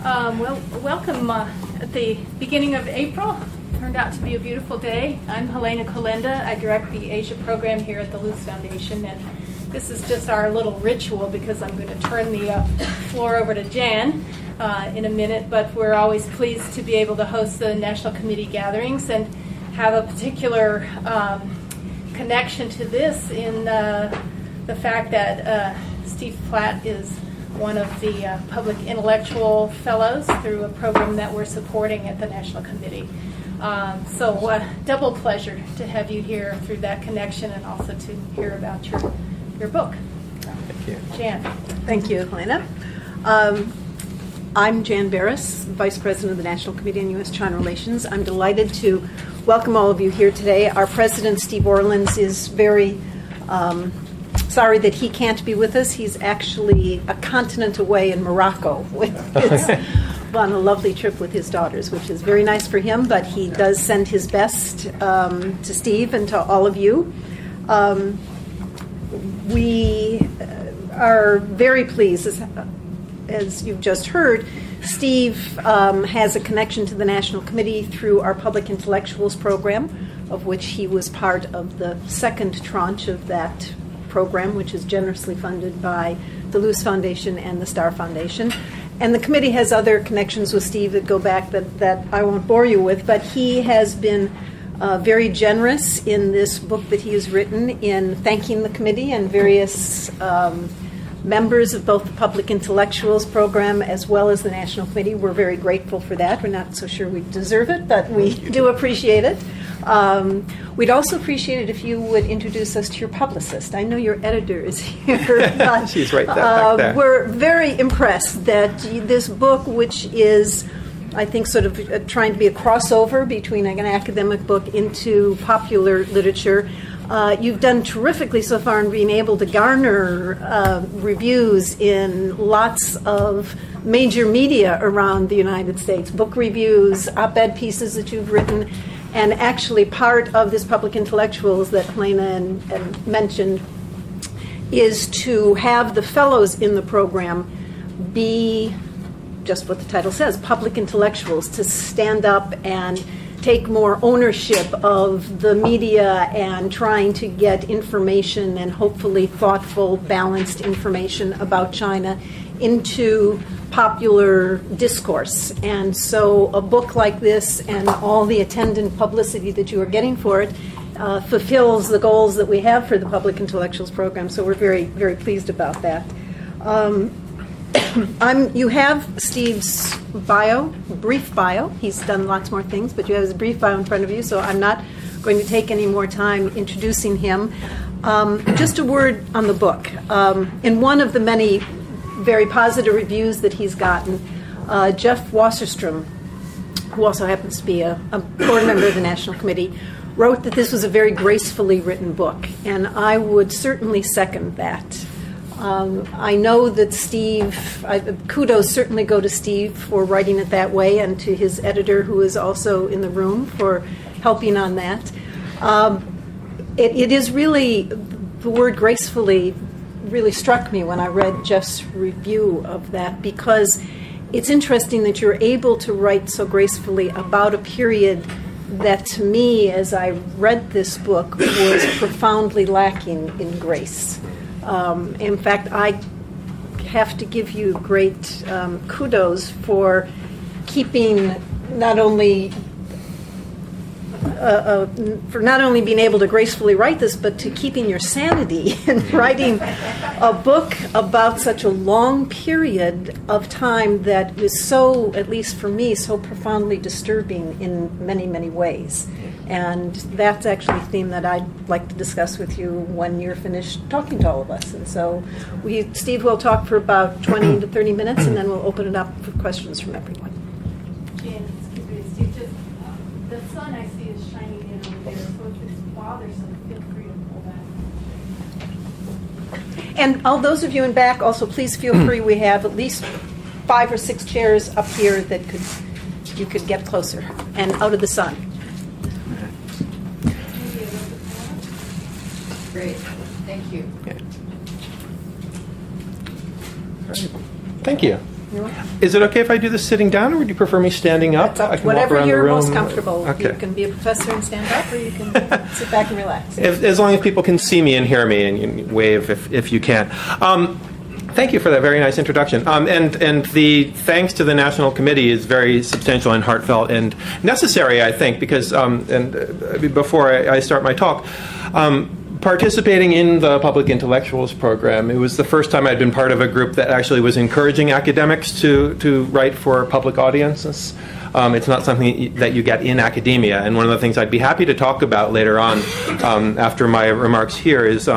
Welcome at the beginning of April. Turned out to be a beautiful day. I'm Helena Kalinda. I direct the Asia program here at the Luce Foundation, and this is just our little ritual because I'm going to turn the floor over to Jan in a minute, but we're always pleased to be able to host the National Committee gatherings and have a particular connection to this in the fact that Steve Platt is one of the public intellectual fellows through a program that we're supporting at the National Committee. So double pleasure to have you here through that connection and also to hear about your book. Thank you. Jan. Thank you, Helena. I'm Jan Berris, Vice President of the National Committee on U.S.-China Relations. I'm delighted to welcome all of you here today. Our President, Steve Orleans, is very sorry that he can't be with us. He's actually a continent away in Morocco on a lovely trip with his daughters, which is very nice for him, but he does send his best to Steve and to all of you. We are very pleased, as you've just heard. Steve has a connection to the National Committee through our Public Intellectuals program, of which he was part of the second tranche of that program, which is generously funded by the Luce Foundation and the Star Foundation. And the committee has other connections with Steve that go back that I won't bore you with, but he has been very generous in this book that he has written in thanking the committee and various members of both the Public Intellectuals program as well as the National Committee. We're very grateful for that. We're not so sure we deserve it, but we do appreciate it. We'd also appreciate it if you would introduce us to your publicist. I know your editor is here. But, she's right back there. We're very impressed that this book, which is, I think, sort of trying to be a crossover between an academic book into popular literature, you've done terrifically so far in being able to garner reviews in lots of major media around the United States, book reviews, op-ed pieces that you've written, and actually part of this Public Intellectuals that Helena mentioned is to have the fellows in the program be just what the title says, public intellectuals, to stand up and take more ownership of the media and trying to get information and hopefully thoughtful, balanced information about China into popular discourse. And so a book like this and all the attendant publicity that you are getting for it fulfills the goals that we have for the Public Intellectuals program. So we're very, very pleased about that. You have Steve's brief bio. He's done lots more things, but you have his brief bio in front of you, so I'm not going to take any more time introducing him. Just a word on the book. In one of the many very positive reviews that he's gotten, Jeff Wasserstrom, who also happens to be a board member of the National Committee, wrote that this was a very gracefully written book, and I would certainly second that. I know that Steve, kudos certainly go to Steve for writing it that way, and to his editor, who is also in the room, for helping on that. It is really, the word gracefully really struck me when I read Jeff's review of that, because it's interesting that you're able to write so gracefully about a period that, to me, as I read this book, was profoundly lacking in grace. In fact, I have to give you great kudos for keeping not only being able to gracefully write this, but to keeping your sanity in writing a book about such a long period of time that is so, at least for me, so profoundly disturbing in many, many ways. And that's actually a theme that I'd like to discuss with you when you're finished talking to all of us. And so Steve will talk for about 20 to 30 minutes, and then we'll open it up for questions from everyone. Jan, excuse me, Steve, just the sun I see is shining in over there, so if it's bothersome, feel free to pull back. And all those of you in back, also please feel free. We have at least 5 or 6 chairs up here that you could get closer and out of the sun. Great. Thank you. Yeah. All right. Thank you. You're welcome. Is it okay if I do this sitting down, or would you prefer me standing up? It's up I to can walk whatever around the you're room. most comfortable. Okay. You can be a professor and stand up, or you can sit back and relax. As long as people can see me and hear me, and you wave if you can. Thank you for that very nice introduction. And the thanks to the National Committee is very substantial and heartfelt and necessary, I think, because before I start my talk, participating in the Public Intellectuals program, it was the first time I'd been part of a group that actually was encouraging academics to write for public audiences. It's not something that you get in academia, and one of the things I'd be happy to talk about later on after my remarks here is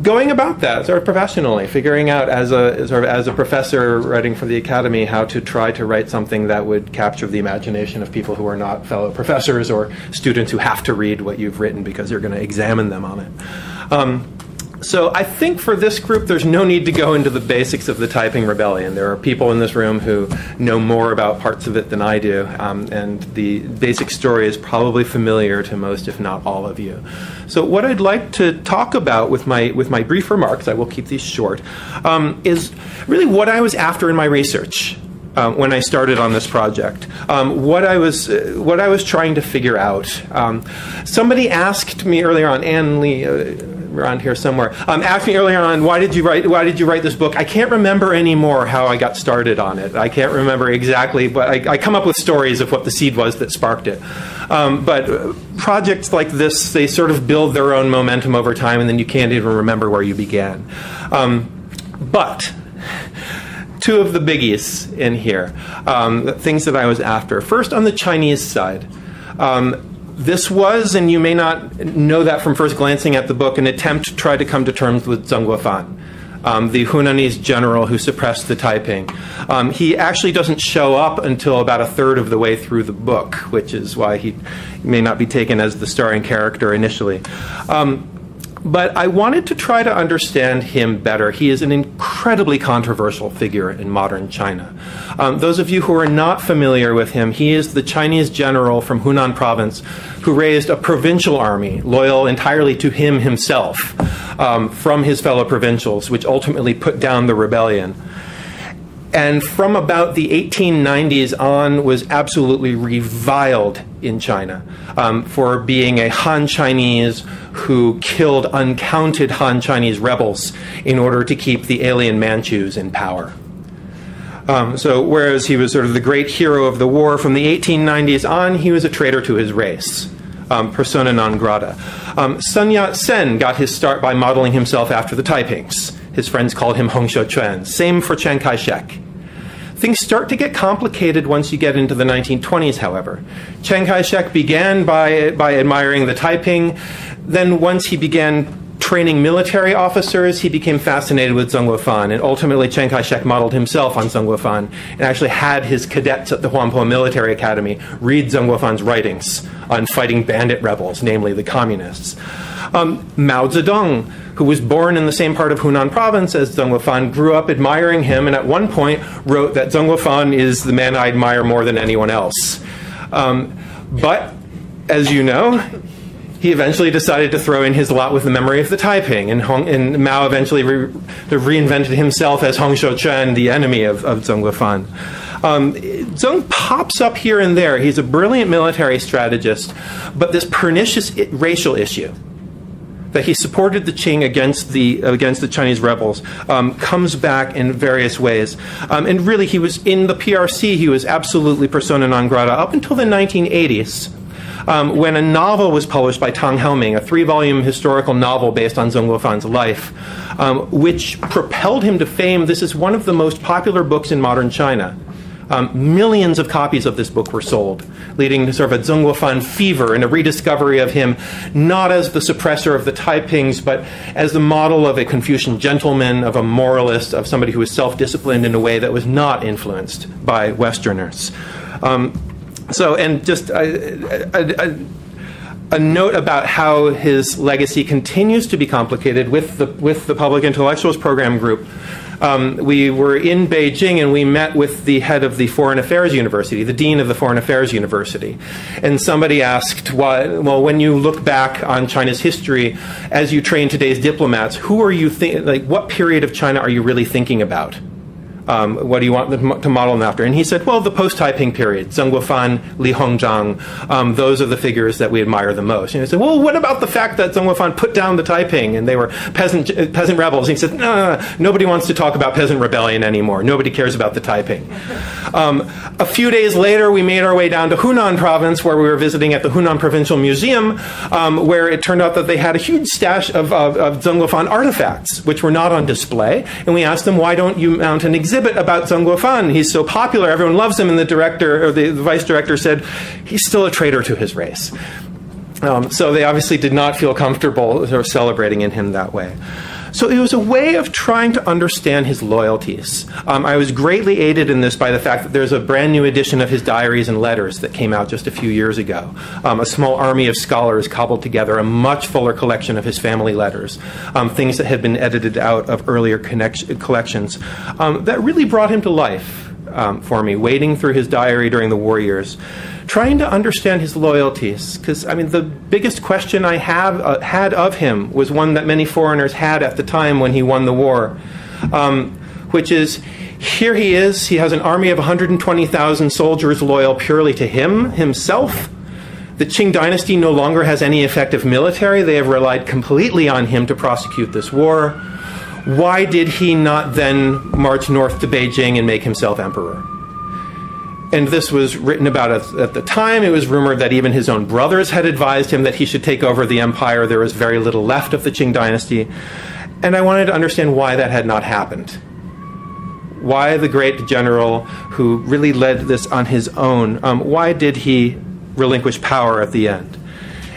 going about that sort of professionally, figuring out as a professor writing for the academy how to try to write something that would capture the imagination of people who are not fellow professors or students who have to read what you've written because you're going to examine them on it. So I think for this group, there's no need to go into the basics of the Taiping Rebellion. There are people in this room who know more about parts of it than I do, and the basic story is probably familiar to most, if not all of you. So what I'd like to talk about with my brief remarks, I will keep these short, is really what I was after in my research. When I started on this project, what I was trying to figure out. Somebody asked me earlier on, Ann Lee, around here somewhere, asked me earlier on, why did you write this book? I can't remember anymore how I got started on it. I can't remember exactly, but I come up with stories of what the seed was that sparked it. But projects like this, they sort of build their own momentum over time, and then you can't even remember where you began. But two of the biggies in here, things that I was after. First, on the Chinese side. This was, and you may not know that from first glancing at the book, an attempt to try to come to terms with Xenophon, the Hunanese general who suppressed the Taiping. He actually doesn't show up until about a third of the way through the book, which is why he may not be taken as the starring character initially. But I wanted to try to understand him better. He is an incredibly controversial figure in modern China. Those of you who are not familiar with him, he is the Chinese general from Hunan province who raised a provincial army loyal entirely to him himself from his fellow provincials, which ultimately put down the rebellion. And from about the 1890s on was absolutely reviled in China for being a Han Chinese who killed uncounted Han Chinese rebels in order to keep the alien Manchus in power. So whereas he was sort of the great hero of the war from the 1890s on, he was a traitor to his race. Persona non grata. Sun Yat-sen got his start by modeling himself after the Taipings. His friends called him Hong Xiuquan. Same for Chiang Kai-shek. Things start to get complicated once you get into the 1920s, however. Chiang Kai-shek began by admiring the Taiping. Then once he began training military officers, he became fascinated with Xenophon, and ultimately Chiang Kai-shek modeled himself on Xenophon and actually had his cadets at the Huangpo Military Academy read Xenophon's writings on fighting bandit rebels, namely the communists. Mao Zedong, who was born in the same part of Hunan province as Xenophon, grew up admiring him, and at one point wrote that Xenophon is the man I admire more than anyone else. But, as you know, he eventually decided to throw in his lot with the memory of the Taiping, and Mao eventually reinvented himself as Hong Xiuquan, the enemy of Xenophon. Zeng pops up here and there. He's a brilliant military strategist, but this pernicious racial issue that he supported the Qing against the Chinese rebels comes back in various ways. And really, he was in the PRC, he was absolutely persona non grata up until the 1980s. When a novel was published by Tang Haoming, a 3-volume historical novel based on Xenophon's life, which propelled him to fame. This is one of the most popular books in modern China. Millions of copies of this book were sold, leading to sort of a Xenophon fever and a rediscovery of him, not as the suppressor of the Taipings, but as the model of a Confucian gentleman, of a moralist, of somebody who was self-disciplined in a way that was not influenced by Westerners. So, and just a note about how his legacy continues to be complicated with the Public Intellectuals Program group. We were in Beijing and we met with the head of the Foreign Affairs University, the dean of the Foreign Affairs University. And somebody asked, well, when you look back on China's history, as you train today's diplomats, who are you what period of China are you really thinking about What do you want to model them after? And he said, well, the post-Taiping period, Xenophon, Li Hongzhang, those are the figures that we admire the most. And he said, well, what about the fact that Xenophon put down the Taiping and they were peasant rebels? And he said, no, nobody wants to talk about peasant rebellion anymore. Nobody cares about the Taiping. A few days later, we made our way down to Hunan province, where we were visiting at the Hunan Provincial Museum, where it turned out that they had a huge stash of Xenophon artifacts, which were not on display. And we asked them, why don't you mount an exhibit about Xenophon? He's so popular, everyone loves him. And the director, or the vice director, said, he's still a traitor to his race. So they obviously did not feel comfortable sort of celebrating in him that way. So it was a way of trying to understand his loyalties. I was greatly aided in this by the fact that there's a brand new edition of his diaries and letters that came out just a few years ago. A small army of scholars cobbled together a much fuller collection of his family letters, things that had been edited out of earlier collections, that really brought him to life for me, wading through his diary during the war years, trying to understand his loyalties. Because, I mean, the biggest question I had of him was one that many foreigners had at the time when he won the war, which is, here he is, he has an army of 120,000 soldiers loyal purely to himself. The Qing dynasty no longer has any effective military. They have relied completely on him to prosecute this war. Why did he not then march north to Beijing and make himself emperor? And this was written about at the time. It was rumored that even his own brothers had advised him that he should take over the empire. There was very little left of the Qing dynasty. And I wanted to understand why that had not happened. Why the great general who really led this on his own, why did he relinquish power at the end?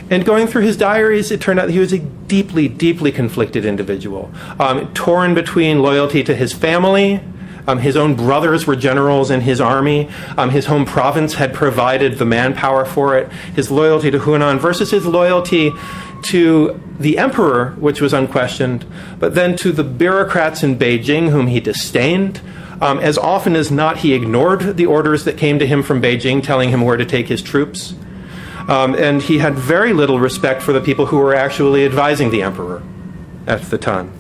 And going through his diaries, it turned out he was a deeply, deeply conflicted individual, torn between loyalty to his family. His own brothers were generals in his army. His home province had provided the manpower for it. His loyalty to Hunan versus his loyalty to the emperor, which was unquestioned, but then to the bureaucrats in Beijing whom he disdained. As often as not, he ignored the orders that came to him from Beijing telling him where to take his troops. And he had very little respect for the people who were actually advising the emperor at the time.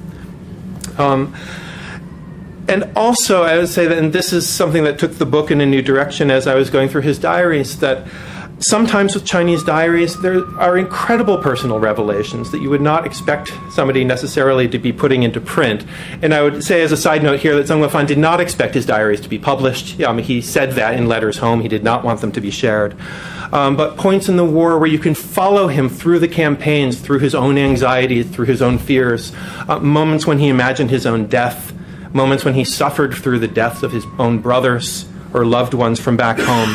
And also, I would say that, and this is something that took the book in a new direction as I was going through his diaries, that sometimes with Chinese diaries, there are incredible personal revelations that you would not expect somebody necessarily to be putting into print. And I would say as a side note here that Xenophon did not expect his diaries to be published. He said that in letters home. He did not want them to be shared. But points in the war where you can follow him through the campaigns, through his own anxieties, through his own fears, moments when he imagined his own death, moments when he suffered through the deaths of his own brothers or loved ones from back home.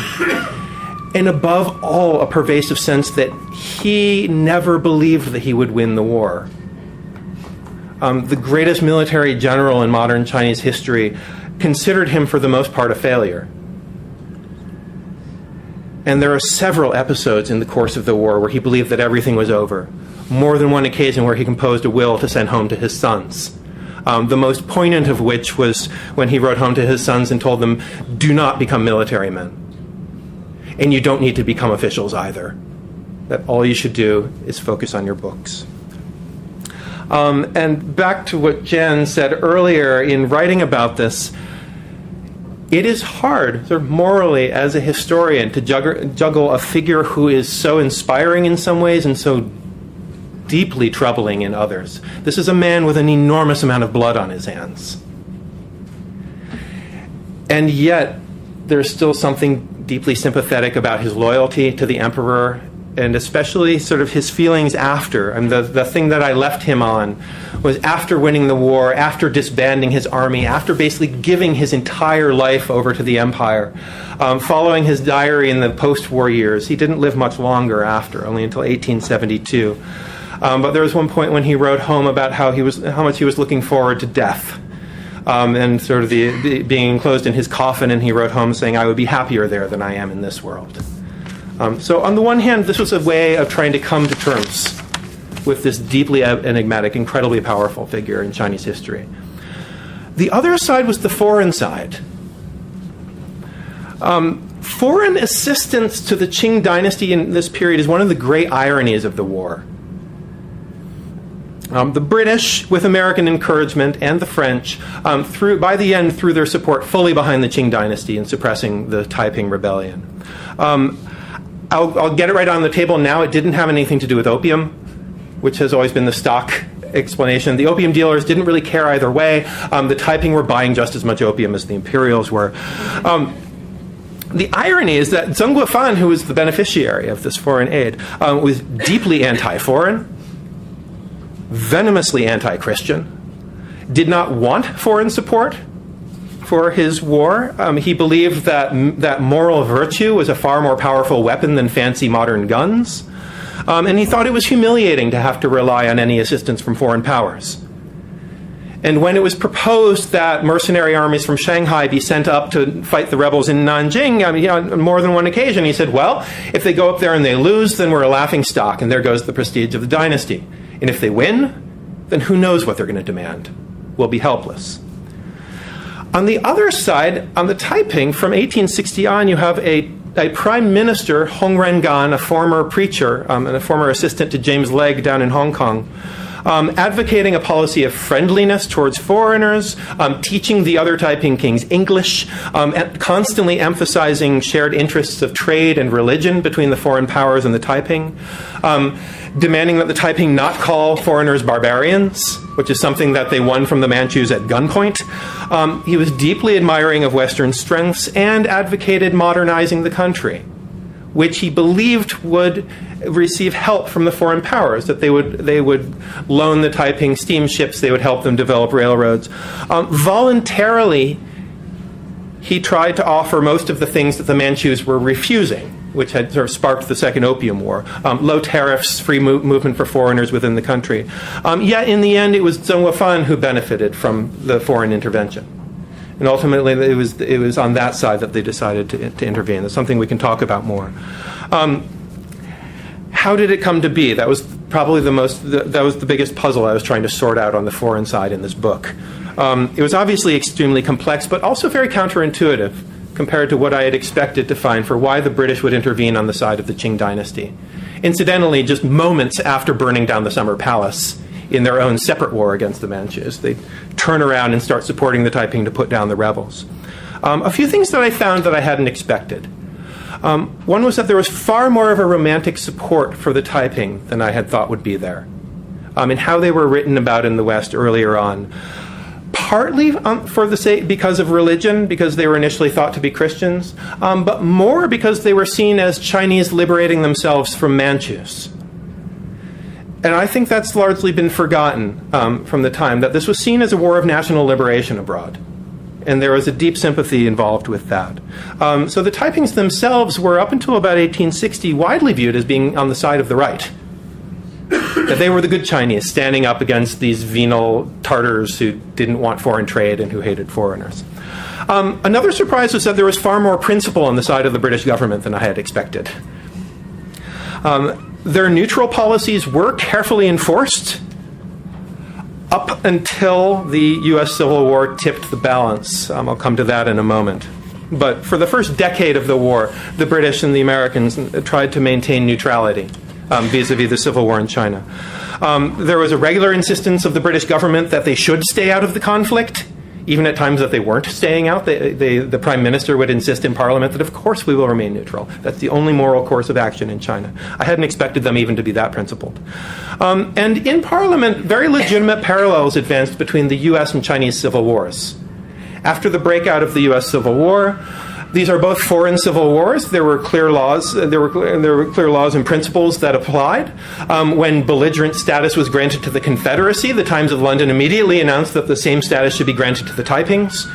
And above all, a pervasive sense that he never believed that he would win the war. The greatest military general in modern Chinese history considered him for the most part a failure. And there are several episodes in the course of the war where he believed that everything was over. More than one occasion where he composed a will to send home to his sons. The most poignant of which was when he wrote home to his sons and told them, do not become military men. And you don't need to become officials either. That all you should do is focus on your books. And back to what Jan said earlier in writing about this, it is hard, sort of morally, as a historian, to juggle a figure who is so inspiring in some ways and so deeply troubling in others. This is a man with an enormous amount of blood on his hands. And yet, there's still something deeply sympathetic about his loyalty to the emperor, and especially sort of his feelings after. And the thing that I left him on was after winning the war, after disbanding his army, after basically giving his entire life over to the empire. Following his diary in the post-war years, he didn't live much longer after, only until 1872. But there was one point when he wrote home about how much he was looking forward to death, and sort of the being enclosed in his coffin. And he wrote home saying, "I would be happier there than I am in this world." So on the one hand, this was a way of trying to come to terms with this deeply enigmatic, incredibly powerful figure in Chinese history. The other side was the foreign side. Foreign assistance to the Qing dynasty in this period is one of the great ironies of the war. The British, with American encouragement, and the French, by the end, threw their support fully behind the Qing dynasty in suppressing the Taiping Rebellion. I'll get it right on the table now. It didn't have anything to do with opium, which has always been the stock explanation. The opium dealers didn't really care either way. The Taiping were buying just as much opium as the imperials were. The irony is that Xenophon, who was the beneficiary of this foreign aid, was deeply anti-foreign, venomously anti-Christian, did not want foreign support for his war. He believed that moral virtue was a far more powerful weapon than fancy modern guns. And he thought it was humiliating to have to rely on any assistance from foreign powers. And when it was proposed that mercenary armies from Shanghai be sent up to fight the rebels in Nanjing, on more than one occasion, he said, well, if they go up there and they lose, then we're a laughing stock, and there goes the prestige of the dynasty. And if they win, then who knows what they're going to demand? We'll be helpless. On the other side, on the Taiping, from 1860 on, you have a prime minister, Hong Rengan, a former preacher and a former assistant to James Legge down in Hong Kong, advocating a policy of friendliness towards foreigners, teaching the other Taiping kings English, constantly emphasizing shared interests of trade and religion between the foreign powers and the Taiping, demanding that the Taiping not call foreigners barbarians, which is something that they won from the Manchus at gunpoint. He was deeply admiring of Western strengths and advocated modernizing the country, which he believed would receive help from the foreign powers, that they would loan the Taiping steamships, they would help them develop railroads. Voluntarily, he tried to offer most of the things that the Manchus were refusing, which had sort of sparked the Second Opium War. Low tariffs, free movement for foreigners within the country. Yet in the end, it was Xenophon who benefited from the foreign intervention. And ultimately, it was on that side that they decided to intervene. That's something we can talk about more. How did it come to be? That was probably that was the biggest puzzle I was trying to sort out on the foreign side in this book. It was obviously extremely complex, but also very counterintuitive compared to what I had expected to find for why the British would intervene on the side of the Qing dynasty. Incidentally, just moments after burning down the Summer Palace in their own separate war against the Manchus, they turn around and start supporting the Taiping to put down the rebels. A few things that I found that I hadn't expected. One was that there was far more of a romantic support for the Taiping than I had thought would be there, and how they were written about in the West earlier on. Partly because of religion, because they were initially thought to be Christians, but more because they were seen as Chinese liberating themselves from Manchus. And I think that's largely been forgotten from the time, that this was seen as a war of national liberation abroad. And there was a deep sympathy involved with that. So the Taipings themselves were, up until about 1860, widely viewed as being on the side of the right. That they were the good Chinese, standing up against these venal Tartars who didn't want foreign trade and who hated foreigners. Another surprise was that there was far more principle on the side of the British government than I had expected. Their neutral policies were carefully enforced up until the U.S. Civil War tipped the balance. I'll come to that in a moment. But for the first decade of the war, the British and the Americans tried to maintain neutrality vis-a-vis the Civil War in China. There was a regular insistence of the British government that they should stay out of the conflict, even at times that they weren't staying out. The Prime Minister would insist in Parliament that, of course, we will remain neutral. That's the only moral course of action in China. I hadn't expected them even to be that principled. And in Parliament, very legitimate parallels advanced between the U.S. and Chinese civil wars. After the breakout of the U.S. Civil War, these are both foreign civil wars. There were clear laws. There were clear laws and principles that applied. When belligerent status was granted to the Confederacy, the Times of London immediately announced that the same status should be granted to the Taipings.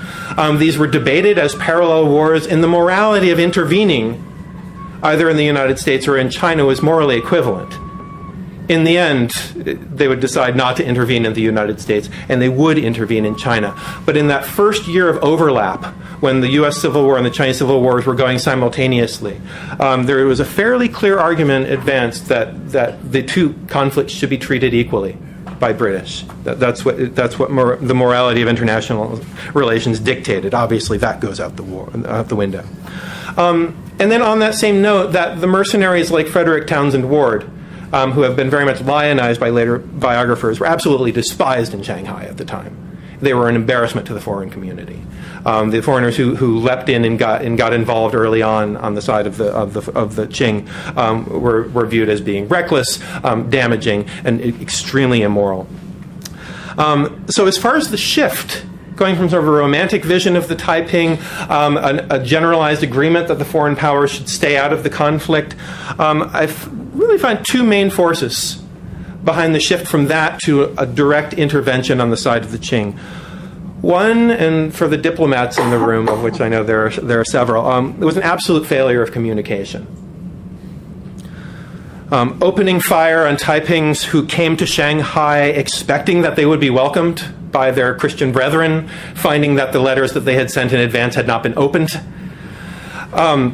These were debated as parallel wars, and the morality of intervening, either in the United States or in China, was morally equivalent. In the end, they would decide not to intervene in the United States, and they would intervene in China. But in that first year of overlap, when the U.S. Civil War and the Chinese Civil Wars were going simultaneously, there was a fairly clear argument advanced that the two conflicts should be treated equally by British. That's what the morality of international relations dictated. Obviously, that goes out the window. And then on that same note, that the mercenaries like Frederick Townsend Ward, who have been very much lionized by later biographers, were absolutely despised in Shanghai at the time. They were an embarrassment to the foreign community. The foreigners who leapt in and got involved early on the side of the Qing were viewed as being reckless, damaging, and extremely immoral. So as far as the shift, going from sort of a romantic vision of the Taiping, a generalized agreement that the foreign powers should stay out of the conflict, I really find two main forces behind the shift from that to a direct intervention on the side of the Qing. One, and for the diplomats in the room, of which I know there are several, it was an absolute failure of communication. Opening fire on Taipings who came to Shanghai expecting that they would be welcomed by their Christian brethren, finding that the letters that they had sent in advance had not been opened. The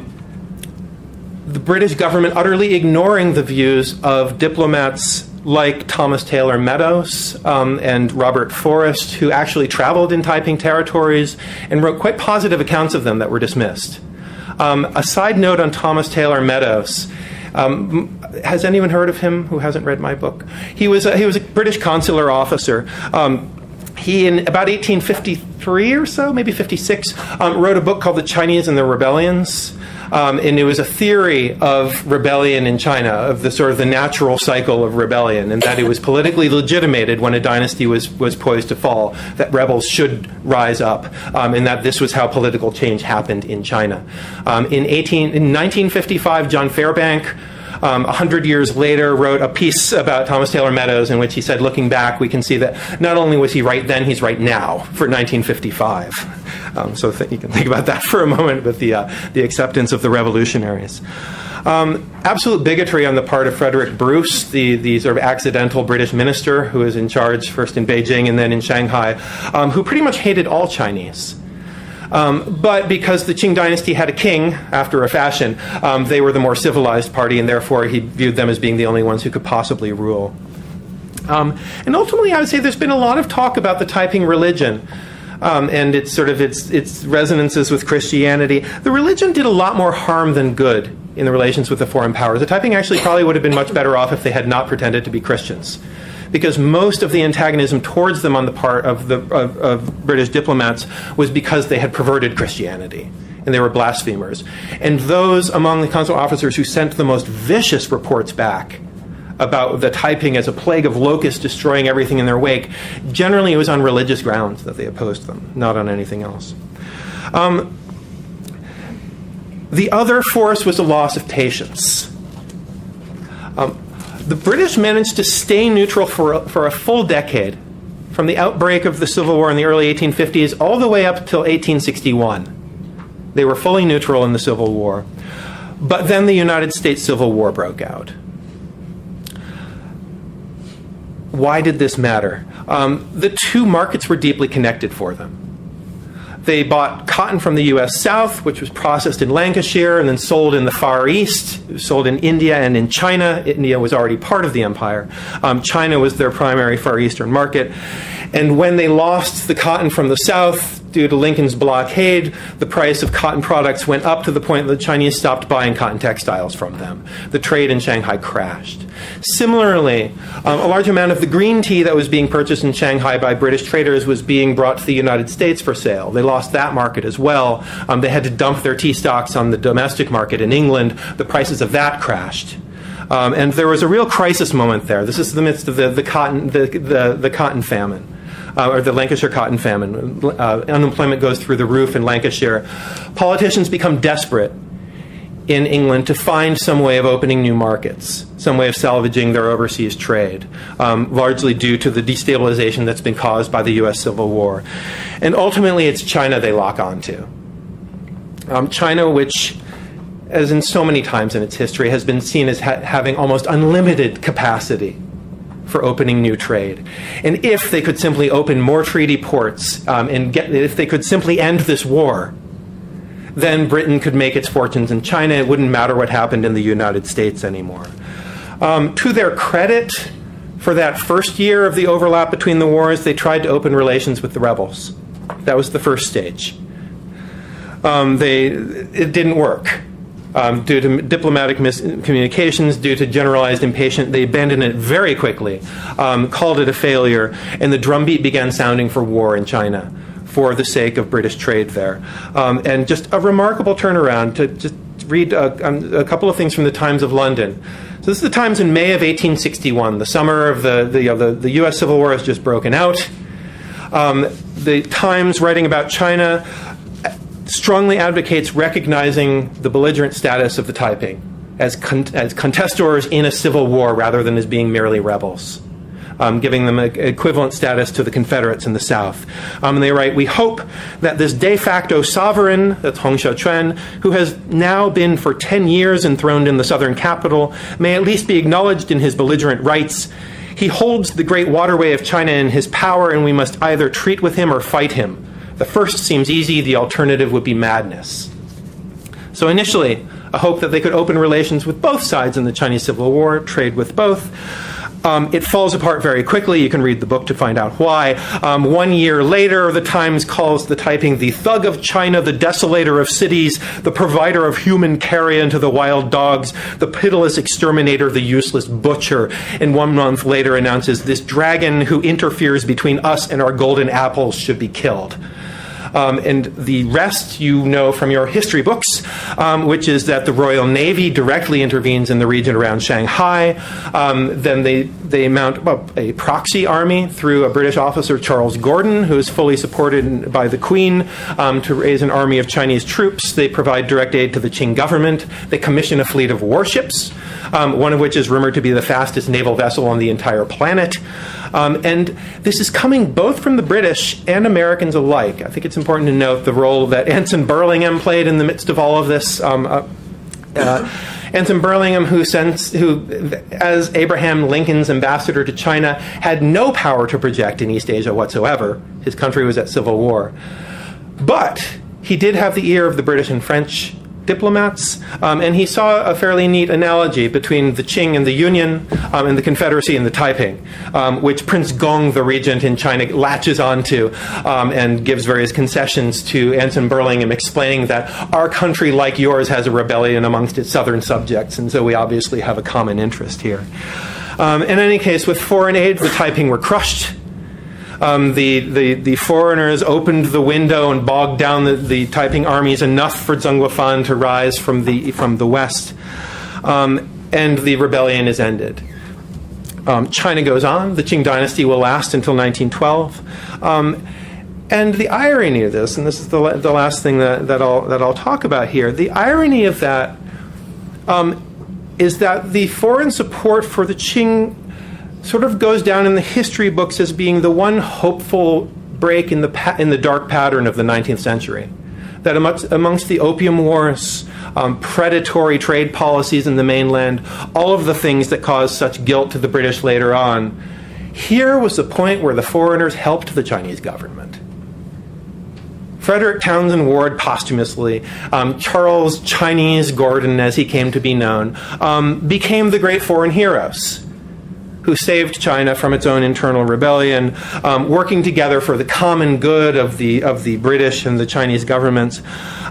British government utterly ignoring the views of diplomats like Thomas Taylor Meadows and Robert Forrest, who actually traveled in Taiping territories and wrote quite positive accounts of them that were dismissed. A side note on Thomas Taylor Meadows. Has anyone heard of him who hasn't read my book? He was a British consular officer. He, in about 1853 or so, maybe 56, wrote a book called The Chinese and the Rebellions. And it was a theory of rebellion in China, of the sort of the natural cycle of rebellion, and that it was politically legitimated when a dynasty was poised to fall, that rebels should rise up, and that this was how political change happened in China. In 1955, John Fairbank, 100 years later, wrote a piece about Thomas Taylor Meadows in which he said, looking back, we can see that not only was he right then, he's right now for 1955. So you can think about that for a moment with the acceptance of the revolutionaries. Absolute bigotry on the part of Frederick Bruce, the sort of accidental British minister who was in charge first in Beijing and then in Shanghai, who pretty much hated all Chinese. But because the Qing dynasty had a king, after a fashion, they were the more civilized party, and therefore he viewed them as being the only ones who could possibly rule. And ultimately, I would say there's been a lot of talk about the Taiping religion and its resonances with Christianity. The religion did a lot more harm than good in the relations with the foreign powers. The Taiping actually probably would have been much better off if they had not pretended to be Christians, because most of the antagonism towards them on the part of British diplomats was because they had perverted Christianity and they were blasphemers. And those among the consular officers who sent the most vicious reports back about the Taiping as a plague of locusts destroying everything in their wake, generally it was on religious grounds that they opposed them, not on anything else. The other force was a loss of patience. The British managed to stay neutral for a full decade, from the outbreak of the Civil War in the early 1850s all the way up till 1861. They were fully neutral in the Civil War. But then the United States Civil War broke out. Why did this matter? The two markets were deeply connected for them. They bought cotton from the U.S. South, which was processed in Lancashire and then sold in the Far East. It was sold in India and in China. India was already part of the empire. China was their primary Far Eastern market. And when they lost the cotton from the South due to Lincoln's blockade, the price of cotton products went up to the point that the Chinese stopped buying cotton textiles from them. The trade in Shanghai crashed. Similarly, a large amount of the green tea that was being purchased in Shanghai by British traders was being brought to the United States for sale. They lost that market as well. They had to dump their tea stocks on the domestic market in England. The prices of that crashed. And there was a real crisis moment there. This is the midst of the cotton famine. Or the Lancashire cotton famine. Unemployment goes through the roof in Lancashire. Politicians become desperate in England to find some way of opening new markets, some way of salvaging their overseas trade, largely due to the destabilization that's been caused by the U.S. Civil War. And ultimately, it's China they lock onto. China, which, as in so many times in its history, has been seen as having almost unlimited capacity for opening new trade. And if they could simply open more treaty ports, if they could simply end this war, then Britain could make its fortunes in China. It wouldn't matter what happened in the United States anymore. To their credit, for that first year of the overlap between the wars, they tried to open relations with the rebels. That was the first stage. It didn't work. Due to diplomatic miscommunications, due to generalized impatience, they abandoned it very quickly, called it a failure, and the drumbeat began sounding for war in China for the sake of British trade there. And just a remarkable turnaround. To just read a couple of things from the Times of London. So this is the Times in May of 1861, the summer of the U.S. Civil War has just broken out. The Times, writing about China, strongly advocates recognizing the belligerent status of the Taiping as contestors in a civil war rather than as being merely rebels, giving them equivalent status to the Confederates in the South. And they write, "We hope that this de facto sovereign," that's Hong Xiuquan, "who has now been for 10 years enthroned in the southern capital, may at least be acknowledged in his belligerent rights. He holds the great waterway of China in his power, and we must either treat with him or fight him. The first seems easy, the alternative would be madness." So initially, a hope that they could open relations with both sides in the Chinese Civil War, trade with both. It falls apart very quickly. You can read the book to find out why. 1 year later, the Times calls the Taiping the thug of China, the desolator of cities, the provider of human carrion to the wild dogs, the pitiless exterminator, the useless butcher. And 1 month later announces this dragon who interferes between us and our golden apples should be killed. And the rest you know from your history books, which is that the Royal Navy directly intervenes in the region around Shanghai. Then they mount a proxy army through a British officer, Charles Gordon, who is fully supported by the Queen to raise an army of Chinese troops. They provide direct aid to the Qing government. They commission a fleet of warships, one of which is rumored to be the fastest naval vessel on the entire planet. And this is coming both from the British and Americans alike. I think it's important to note the role that Ensign Burlingham played in the midst of all of this. Ensign Burlingham, who, as Abraham Lincoln's ambassador to China, had no power to project in East Asia whatsoever. His country was at civil war. But he did have the ear of the British and French diplomats, and he saw a fairly neat analogy between the Qing and the Union and the Confederacy and the Taiping, which Prince Gong, the regent in China, latches onto and gives various concessions to Ensign Burlingham, explaining that our country, like yours, has a rebellion amongst its southern subjects, and so we obviously have a common interest here. In any case, with foreign aid, the Taiping were crushed. The foreigners opened the window and bogged down the Taiping armies enough for Xenophon to rise from the west, and the rebellion is ended. China goes on. The Qing dynasty will last until 1912. And the irony of this, and this is the last thing that I'll talk about here, the irony of that is that the foreign support for the Qing sort of goes down in the history books as being the one hopeful break in the dark pattern of the 19th century. That amongst the opium wars, predatory trade policies in the mainland, all of the things that caused such guilt to the British later on, here was the point where the foreigners helped the Chinese government. Frederick Townsend Ward posthumously, Charles Chinese Gordon, as he came to be known, became the great foreign heroes who saved China from its own internal rebellion, working together for the common good of the British and the Chinese governments.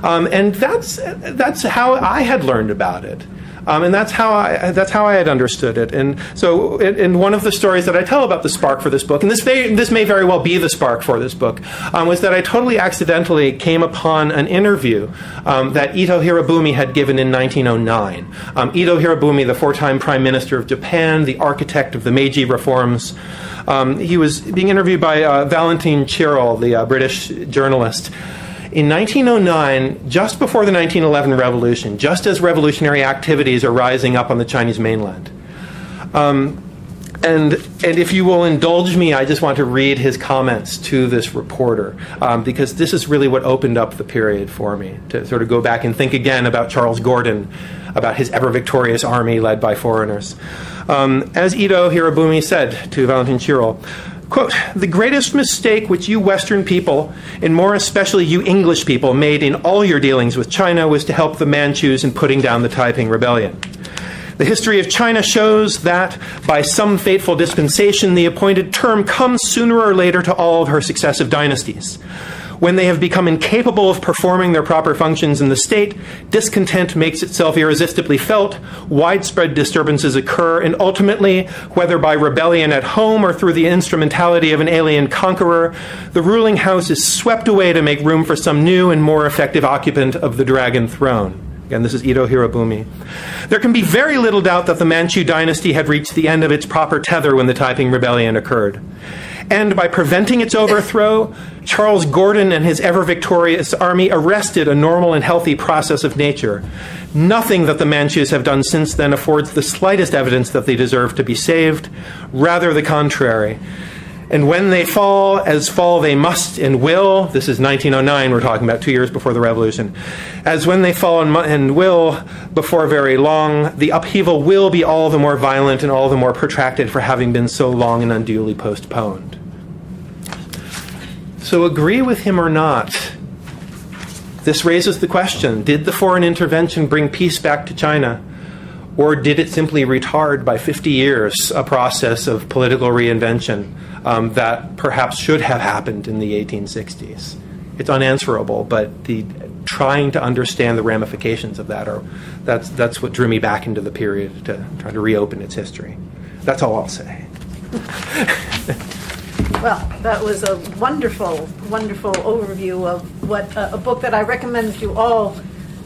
And that's how I had learned about it. And that's how I had understood it. And so, in one of the stories that I tell about the spark for this book, and this may very well be the spark for this book, was that I totally accidentally came upon an interview that Ito Hirobumi had given in 1909. Ito Hirobumi, the four-time Prime Minister of Japan, the architect of the Meiji reforms, he was being interviewed by Valentin Chirol, the British journalist. In 1909, just before the 1911 revolution, just as revolutionary activities are rising up on the Chinese mainland. And if you will indulge me, I just want to read his comments to this reporter, because this is really what opened up the period for me, to sort of go back and think again about Charles Gordon, about his ever-victorious army led by foreigners. As Ito Hirobumi said to Valentin Chirol, quote, "The greatest mistake which you Western people, and more especially you English people, made in all your dealings with China was to help the Manchus in putting down the Taiping Rebellion. The history of China shows that, by some fateful dispensation, the appointed term comes sooner or later to all of her successive dynasties. When they have become incapable of performing their proper functions in the state, discontent makes itself irresistibly felt, widespread disturbances occur, and ultimately, whether by rebellion at home or through the instrumentality of an alien conqueror, the ruling house is swept away to make room for some new and more effective occupant of the dragon throne. Again, this is Ito Hirobumi. There can be very little doubt that the Manchu dynasty had reached the end of its proper tether when the Taiping Rebellion occurred. And by preventing its overthrow, Charles Gordon and his ever-victorious army arrested a normal and healthy process of nature. Nothing that the Manchus have done since then affords the slightest evidence that they deserve to be saved, rather the contrary. And when they fall, as fall they must and will, this is 1909, we're talking about 2 years before the revolution, as when they fall and will before very long, the upheaval will be all the more violent and all the more protracted for having been so long and unduly postponed. So agree with him or not, this raises the question, did the foreign intervention bring peace back to China? Or did it simply retard by 50 years a process of political reinvention that perhaps should have happened in the 1860s? It's unanswerable, but the trying to understand the ramifications of that that's what drew me back into the period to try to reopen its history. That's all I'll say. Well, that was a wonderful, wonderful overview of what a book that I recommend you all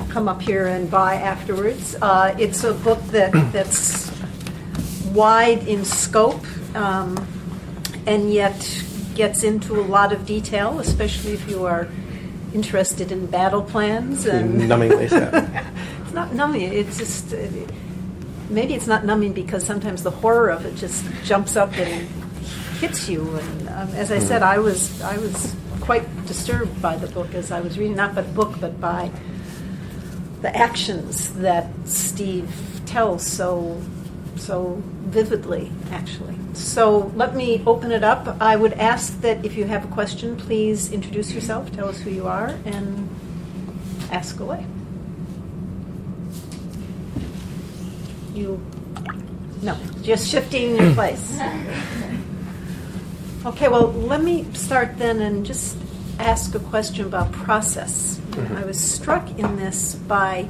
come up here and buy afterwards. It's a book that's wide in scope and yet gets into a lot of detail, especially if you are interested in battle plans. And Numbingly so. It's not numbing. It's just maybe it's not numbing because sometimes the horror of it just jumps up and hits you. And as I said, I was quite disturbed by the book as I was reading, not by the book, but by the actions that Steve tells so vividly, actually. So let me open it up. I would ask that if you have a question, please introduce yourself, tell us who you are, and ask away. No, just shifting your place. Okay, well, let me start then and just ask a question about process. I was struck in this by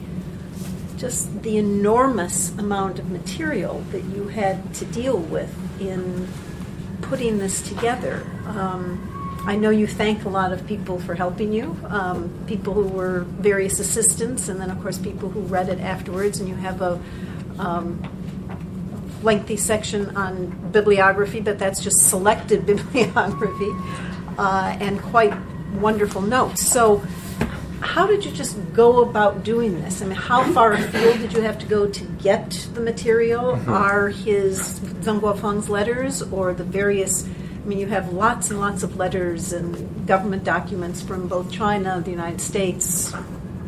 just the enormous amount of material that you had to deal with in putting this together. I know you thank a lot of people for helping you, people who were various assistants, and then, of course, people who read it afterwards, and you have a lengthy section on bibliography, but that's just selected bibliography, and quite wonderful notes. So how did you just go about doing this? I mean, how far afield did you have to go to get the material? Are his Xenophon's letters or the various, I mean, you have lots and lots of letters and government documents from both China, the United States,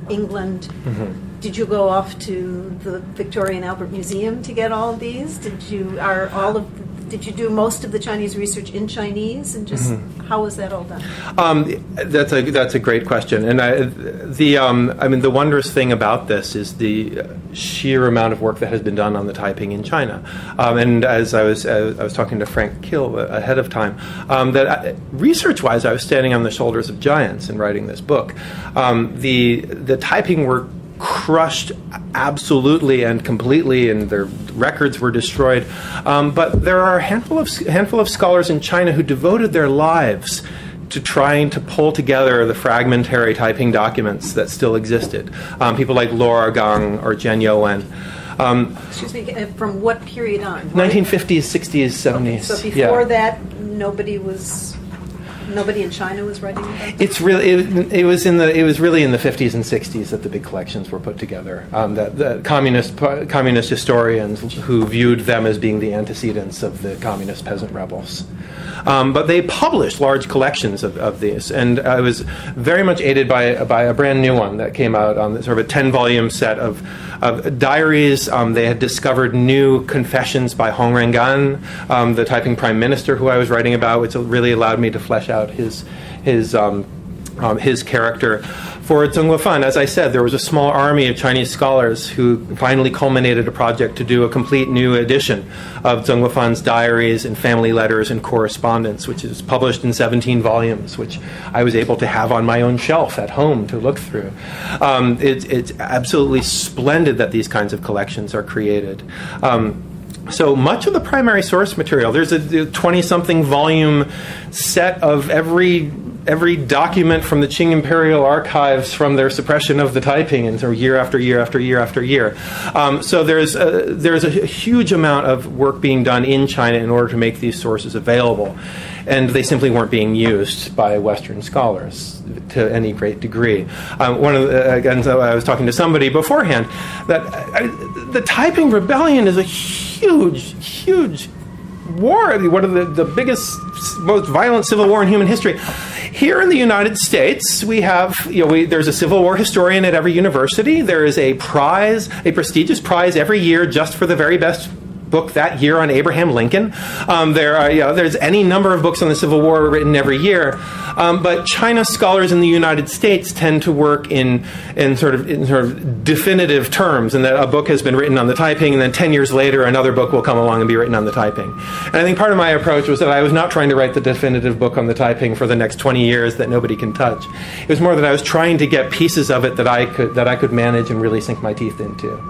England. Did you go off to the Victoria and Albert Museum to get all of these? Did you do most of the Chinese research in Chinese, and just how was that all done? That's a great question, and the wondrous thing about this is the sheer amount of work that has been done on the Taiping in China. And as I was talking to Frank Kill ahead of time, that research-wise, I was standing on the shoulders of giants in writing this book. The Taiping were crushed absolutely and completely, and their records were destroyed. But there are a handful of scholars in China who devoted their lives to trying to pull together the fragmentary Taiping documents that still existed. People like Laura Gang or Jian Youwen. Excuse me, from what period on? 1950s, 60s, 70s. Okay, so before that, nobody in China was writing about this? It's really it was really in the 50s and 60s that the big collections were put together. The communist historians who viewed them as being the antecedents of the communist peasant rebels. But they published large collections of these, and I was very much aided by a brand new one that came out on sort of a 10-volume set of diaries. They had discovered new confessions by Hong Rengan, the Taiping prime minister who I was writing about, which really allowed me to flesh out his character. For Xenophon, as I said, there was a small army of Chinese scholars who finally culminated a project to do a complete new edition of Xenophon's diaries and family letters and correspondence, which is published in 17 volumes, which I was able to have on my own shelf at home to look through. It's absolutely splendid that these kinds of collections are created. So much of the primary source material, there's a 20-something volume set of every document from the Qing Imperial Archives from their suppression of the Taiping, and so year after year after year after year. So there's a huge amount of work being done in China in order to make these sources available, and they simply weren't being used by Western scholars to any great degree. Again, so I was talking to somebody beforehand that the Taiping Rebellion is a huge war, one of the biggest, most violent civil war in human history. Here in the United States, we have, there's a Civil War historian at every university. There is a prize, a prestigious prize every year just for the very best book that year on Abraham Lincoln. There's any number of books on the Civil War written every year. But China scholars in the United States tend to work in sort of definitive terms, and that a book has been written on the Taiping, and then 10 years later another book will come along and be written on the Taiping. And I think part of my approach was that I was not trying to write the definitive book on the Taiping for the next 20 years that nobody can touch. It was more that I was trying to get pieces of it that I could manage and really sink my teeth into.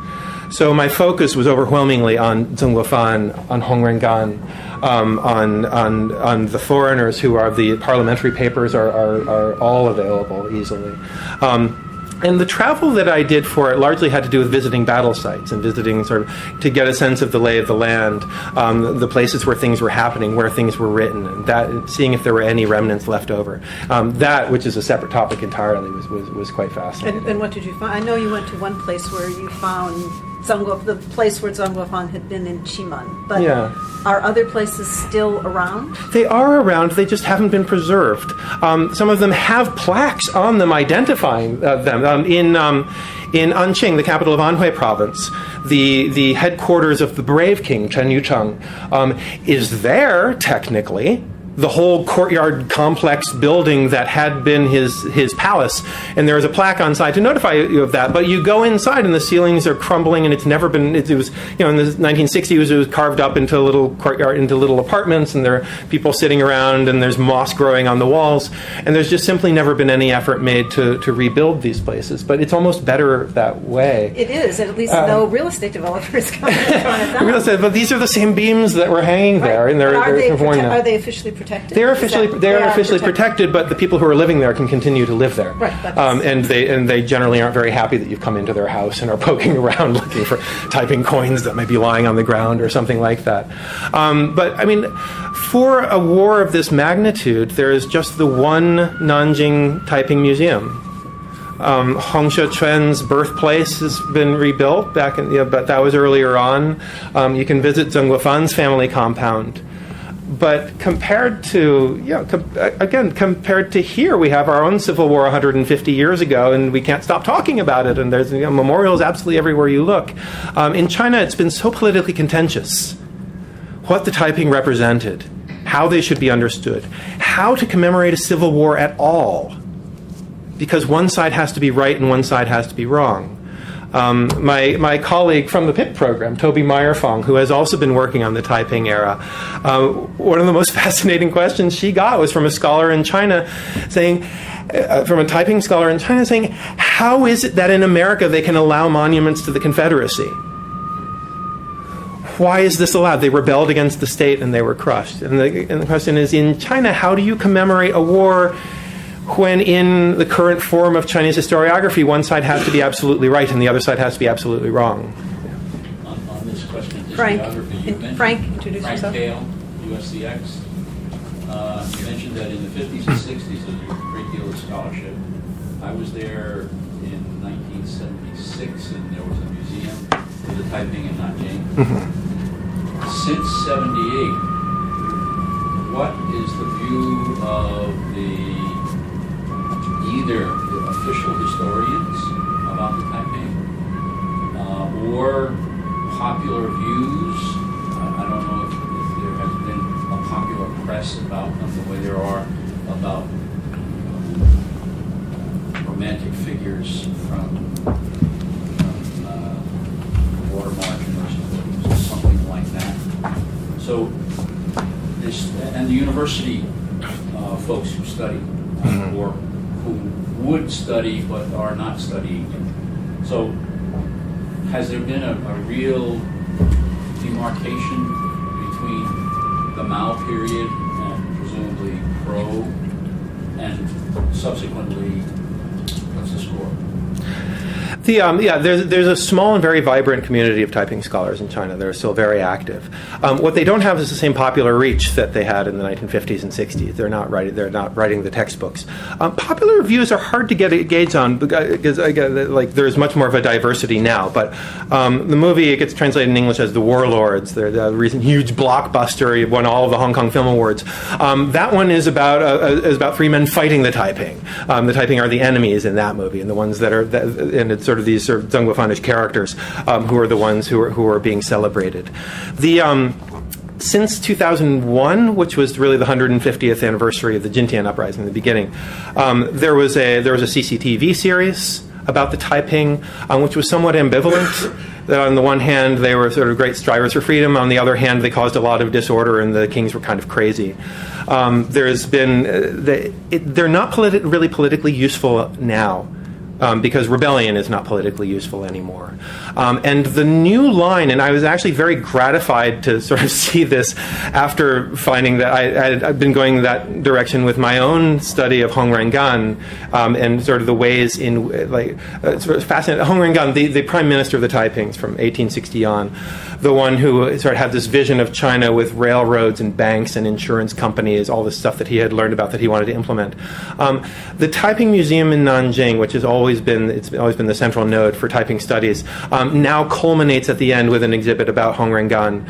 So my focus was overwhelmingly on Xenophon, on Hongrengan, on the foreigners who are the parliamentary papers are all available easily. And the travel that I did for it largely had to do with visiting battle sites and visiting sort of to get a sense of the lay of the land, the places where things were happening, where things were written, and that, seeing if there were any remnants left over. That, which is a separate topic entirely, was quite fascinating. And what did you find? I know you went to one place where you found the place where Xenophon had been in Chiman, but are other places still around? They are around, they just haven't been preserved. Some of them have plaques on them identifying them. In Anqing, the capital of Anhui province, the headquarters of the brave king, Chen Yucheng, is there, technically. The whole courtyard complex building that had been his palace, and there is a plaque on side to notify you of that. But you go inside, and the ceilings are crumbling, and it's never been. It was in the 1960s. It was carved up into a little courtyard, into little apartments, and there are people sitting around, and there's moss growing on the walls, and there's just simply never been any effort made to rebuild these places. But it's almost better that way. It is, and at least no real estate developers come and throwing it down. Real estate, but these are the same beams that were hanging there, and are they officially protected? They are officially protected, but the people who are living there can continue to live there. Right. And they generally aren't very happy that you've come into their house and are poking around looking for Taiping coins that might be lying on the ground or something like that. But I mean, for a war of this magnitude, there is just the one Nanjing Taiping Museum. Hong Xiuquan's birthplace has been rebuilt back in, but that was earlier on. You can visit Zheng Guofan's family compound. But compared to here, we have our own Civil War 150 years ago, and we can't stop talking about it. And there's memorials absolutely everywhere you look. In China, it's been so politically contentious. What the Taiping represented, how they should be understood, how to commemorate a civil war at all, because one side has to be right and one side has to be wrong. My colleague from the PIP program, Toby Meyerfong, who has also been working on the Taiping era, one of the most fascinating questions she got was from a scholar in China saying, from a Taiping scholar in China saying, how is it that in America they can allow monuments to the Confederacy? Why is this allowed? They rebelled against the state and they were crushed. And the question is, in China, how do you commemorate a war when in the current form of Chinese historiography, one side has to be absolutely right and the other side has to be absolutely wrong? On this question of Frank, historiography, Frank, introduce Frank yourself. Kale, USCX. You mentioned that in the 50s and 60s there was a great deal of scholarship. I was there in 1976 and there was a museum for the Taiping in Nanjing. Since 78, what is the view of either the official historians about the Taiping or popular views? I don't know if there has been a popular press about them the way there are about romantic figures from water margin or something like that. So this, and the university folks who study or who would study but are not studying. So has there been a real demarcation between the Mao period and presumably Pro and subsequently, what's the score? There's a small and very vibrant community of Taiping scholars in China that are still very active. What they don't have is the same popular reach that they had in the 1950s and 60s. They're not writing the textbooks. Popular reviews are hard to get a gauge on because there's much more of a diversity now. But the movie, it gets translated in English as The Warlords. They're the recent huge blockbuster. It won all of the Hong Kong Film Awards. That one is about three men fighting the Taiping. The Taiping are the enemies in that movie, and the ones and it's sort of these sort of Xenophonish characters who are the ones who are being celebrated. Since 2001, which was really the 150th anniversary of the Jintian uprising in the beginning, there was a CCTV series about the Taiping, which was somewhat ambivalent. That on the one hand, they were sort of great strivers for freedom. On the other hand, they caused a lot of disorder, and the kings were kind of crazy. They're not really politically useful now. Because rebellion is not politically useful anymore. And the new line, and I was actually very gratified to sort of see this after finding that I've been going that direction with my own study of Hong Rengan and sort of the ways in, sort of fascinating. Hong Rengan, the prime minister of the Taipings from 1860 on, the one who sort of had this vision of China with railroads and banks and insurance companies, all this stuff that he had learned about that he wanted to implement. The Taiping Museum in Nanjing, which has always been the central node for Taiping studies, now culminates at the end with an exhibit about Hong Rengan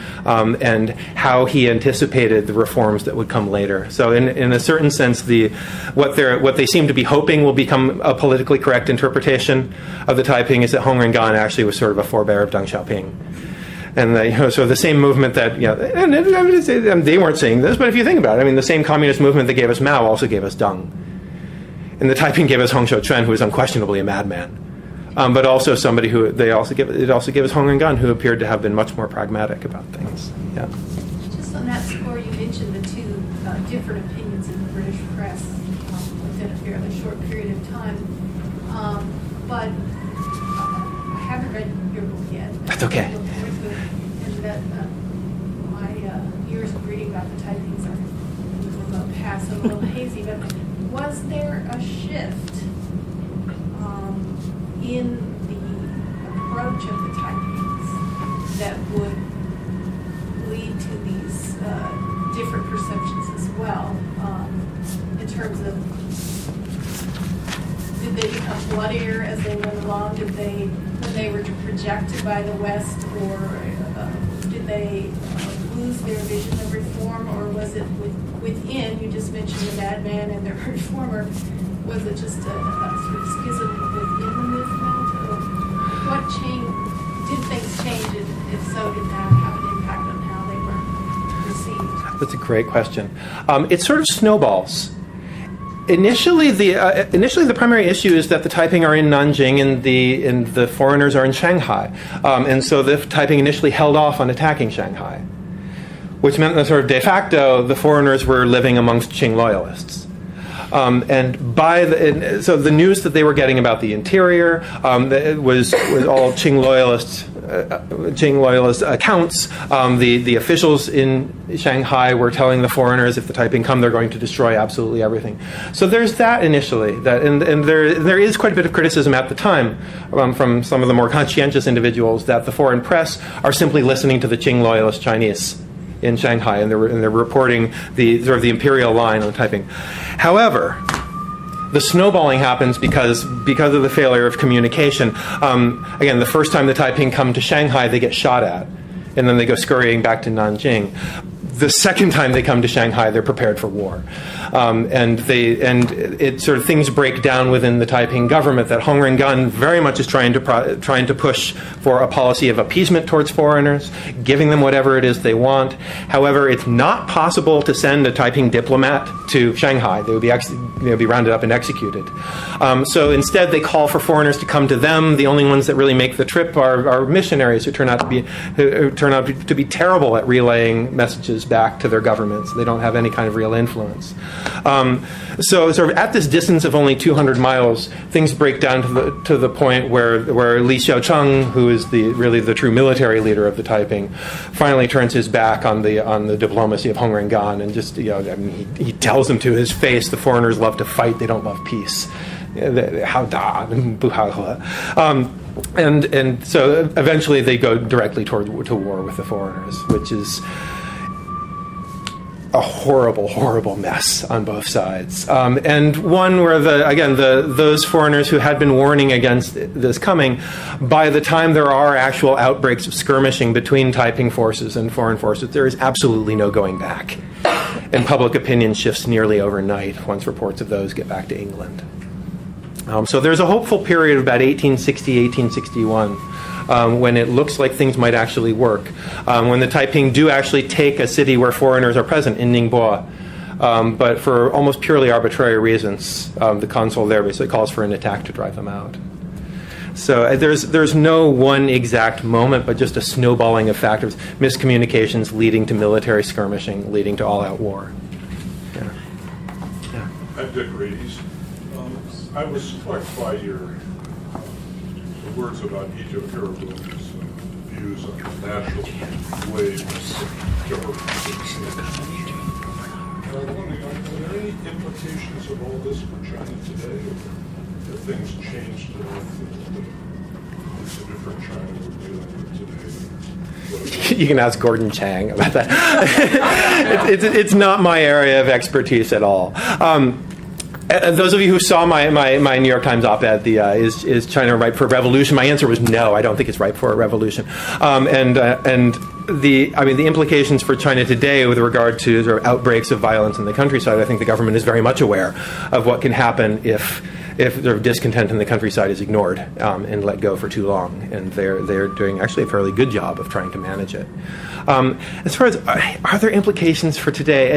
and how he anticipated the reforms that would come later. So in a certain sense, what they seem to be hoping will become a politically correct interpretation of the Taiping is that Hong Rengan actually was sort of a forebear of Deng Xiaoping. And so the same movement that, and I'm going to say they weren't saying this, but if you think about it, the same communist movement that gave us Mao also gave us Deng. And the Taiping gave us Hong Xiuquan, who was unquestionably a madman, but also somebody who it also gave us Hong Rengan, who appeared to have been much more pragmatic about things. Yeah. Just on that score, you mentioned the two different opinions in the British press within a fairly short period of time. But I haven't read your book yet. That's okay. And that my years of reading about the Taipings are in the remote past, so a little hazy. But was there a shift in the approach of the Taipings that would lead to these different perceptions as well, in terms of, did they become bloodier as they went along? When they were projected by the West, or did they lose their vision of reform, or was it within? You just mentioned the madman and the reformer. Was it just a sort of schism within the movement, or what changed? Did things change, and if so, did that have an impact on how they were received? That's a great question. It sort of snowballs. Initially, the primary issue is that the Taiping are in Nanjing and the foreigners are in Shanghai, and so the Taiping initially held off on attacking Shanghai, which meant that sort of de facto the foreigners were living amongst Qing loyalists. So the news that they were getting about the interior was all Qing loyalist accounts. The officials in Shanghai were telling the foreigners, if the Taiping come, they're going to destroy absolutely everything. So there's that initially, and there is quite a bit of criticism at the time from some of the more conscientious individuals that the foreign press are simply listening to the Qing loyalist Chinese in Shanghai, and they're reporting the sort of the imperial line on the Taiping. However, the snowballing happens because of the failure of communication. Again, the first time the Taiping come to Shanghai, they get shot at, and then they go scurrying back to Nanjing. the second time they come to Shanghai, they're prepared for war, and it sort of things break down within the Taiping government that Hong Rengan very much is trying to push for a policy of appeasement towards foreigners, giving them whatever it is they want. However, it's not possible to send a Taiping diplomat to Shanghai. They would be rounded up and executed. So instead, they call for foreigners to come to them. The only ones that really make the trip are missionaries who turn out to be terrible at relaying messages back to their governments. They don't have any kind of real influence. So sort of at this distance of only 200 miles, things break down to the point where Li Xiaocheng, who is really the true military leader of the Taiping, finally turns his back on the diplomacy of Hong Rengan and just he tells them to his face, the foreigners love to fight, they don't love peace. How da and so eventually they go directly to war with the foreigners, which is a horrible, horrible mess on both sides, and one where those foreigners who had been warning against this coming, by the time there are actual outbreaks of skirmishing between Taiping forces and foreign forces, there is absolutely no going back, and public opinion shifts nearly overnight once reports of those get back to England. So there's a hopeful period of about 1860, 1861. When it looks like things might actually work, when the Taiping do actually take a city where foreigners are present in Ningbo, but for almost purely arbitrary reasons, the consul there basically calls for an attack to drive them out. So there's no one exact moment, but just a snowballing of factors, miscommunications leading to military skirmishing, leading to all-out war. Yeah. I'm Dick Rades. I was struck by your words about Egypt-Arabians' views on the natural waves of government. Are there any implications of all this for China today? Have things changed enough that it's a different China we're dealing with today? You can ask Gordon Chang about that. It's not my area of expertise at all. Those of you who saw my New York Times op-ed, is China ripe for a revolution? My answer was no. I don't think it's ripe for a revolution. The implications for China today with regard to sort of outbreaks of violence in the countryside, I think the government is very much aware of what can happen if sort of discontent in the countryside is ignored and let go for too long, and they're doing actually a fairly good job of trying to manage it. As far as are there implications for today,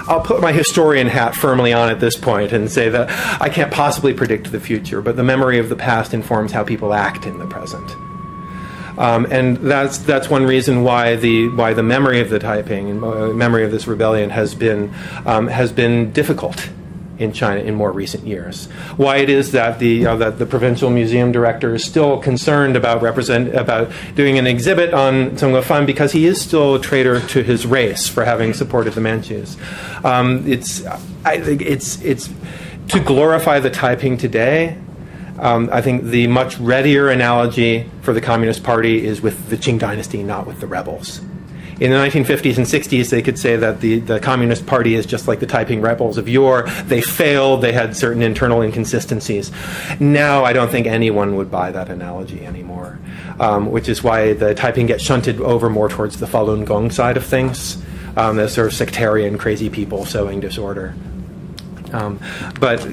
I'll put my historian hat firmly on at this point and say that I can't possibly predict the future, but the memory of the past informs how people act in the present. And that's one reason why the memory of the Taiping and memory of this rebellion has been difficult in China in more recent years. Why it is that the provincial museum director is still concerned about doing an exhibit on Xenophon, because he is still a traitor to his race for having supported the Manchus. I think it's to glorify the Taiping today. I think the much readier analogy for the Communist Party is with the Qing dynasty, not with the rebels. In the 1950s and 60s, they could say that the Communist Party is just like the Taiping rebels of yore. They failed. They had certain internal inconsistencies. Now, I don't think anyone would buy that analogy anymore, which is why the Taiping get shunted over more towards the Falun Gong side of things, the sort of sectarian, crazy people sowing disorder. But